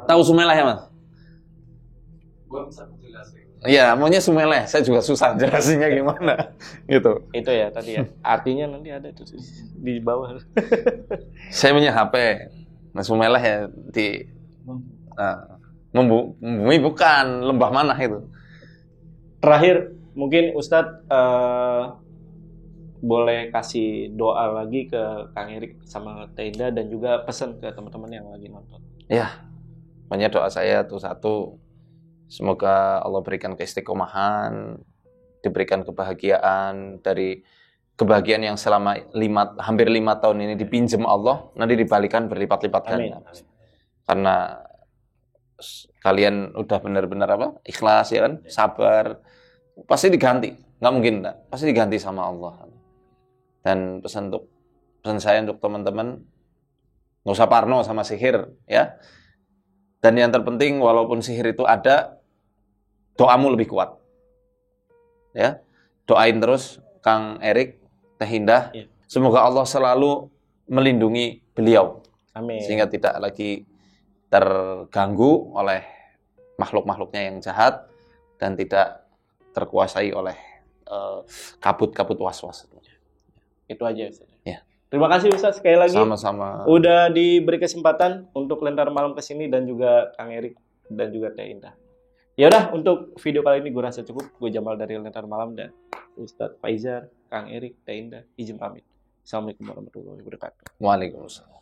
Tahu sumeleh ya, Mas? Gua bisa menjelaskan. Iya, maunya sumeleh. Saya juga susah jelasinnya gimana. Gitu. Itu ya tadi ya. Artinya nanti ada tuh di bawah. Saya punya HP. Nah, sumeleh ya di membumi bukan, lembah mana itu. Terakhir, mungkin Ustadz boleh kasih doa lagi ke Kang Erik sama Teh Indah dan juga pesan ke teman-teman yang lagi nonton. Ya, banyak doa saya tuh satu, semoga Allah berikan keistiqomahan, diberikan kebahagiaan dari kebahagiaan yang selama hampir 5 tahun ini dipinjam Allah, nanti dibalikan berlipat-lipat ganda. Karena kalian udah benar-benar ikhlas ya kan, sabar, pasti diganti, nggak mungkin enggak, pasti diganti sama Allah. Dan pesan saya untuk teman-teman, nggak usah parno sama sihir ya. Dan yang terpenting, walaupun sihir itu ada, doamu lebih kuat ya. Doain terus Kang Erik, Teh Indah, semoga Allah selalu melindungi beliau. Amin. Sehingga tidak lagi terganggu oleh makhluk-makhluknya yang jahat dan tidak terkuasai oleh kabut-kabut was-was. Itu aja Ustaz. Ya. Terima kasih Ustaz sekali lagi. Sama-sama. Udah diberi kesempatan untuk Lentera Malam kesini dan juga Kang Erik dan juga Teh Indah. Ya udah, untuk video kali ini gue rasa cukup. Gue Jamal dari Lentera Malam dan Ustadz Faizar, Kang Erik, Teh Indah izin pamit. Assalamualaikum warahmatullahi wabarakatuh. Waalaikumsalam.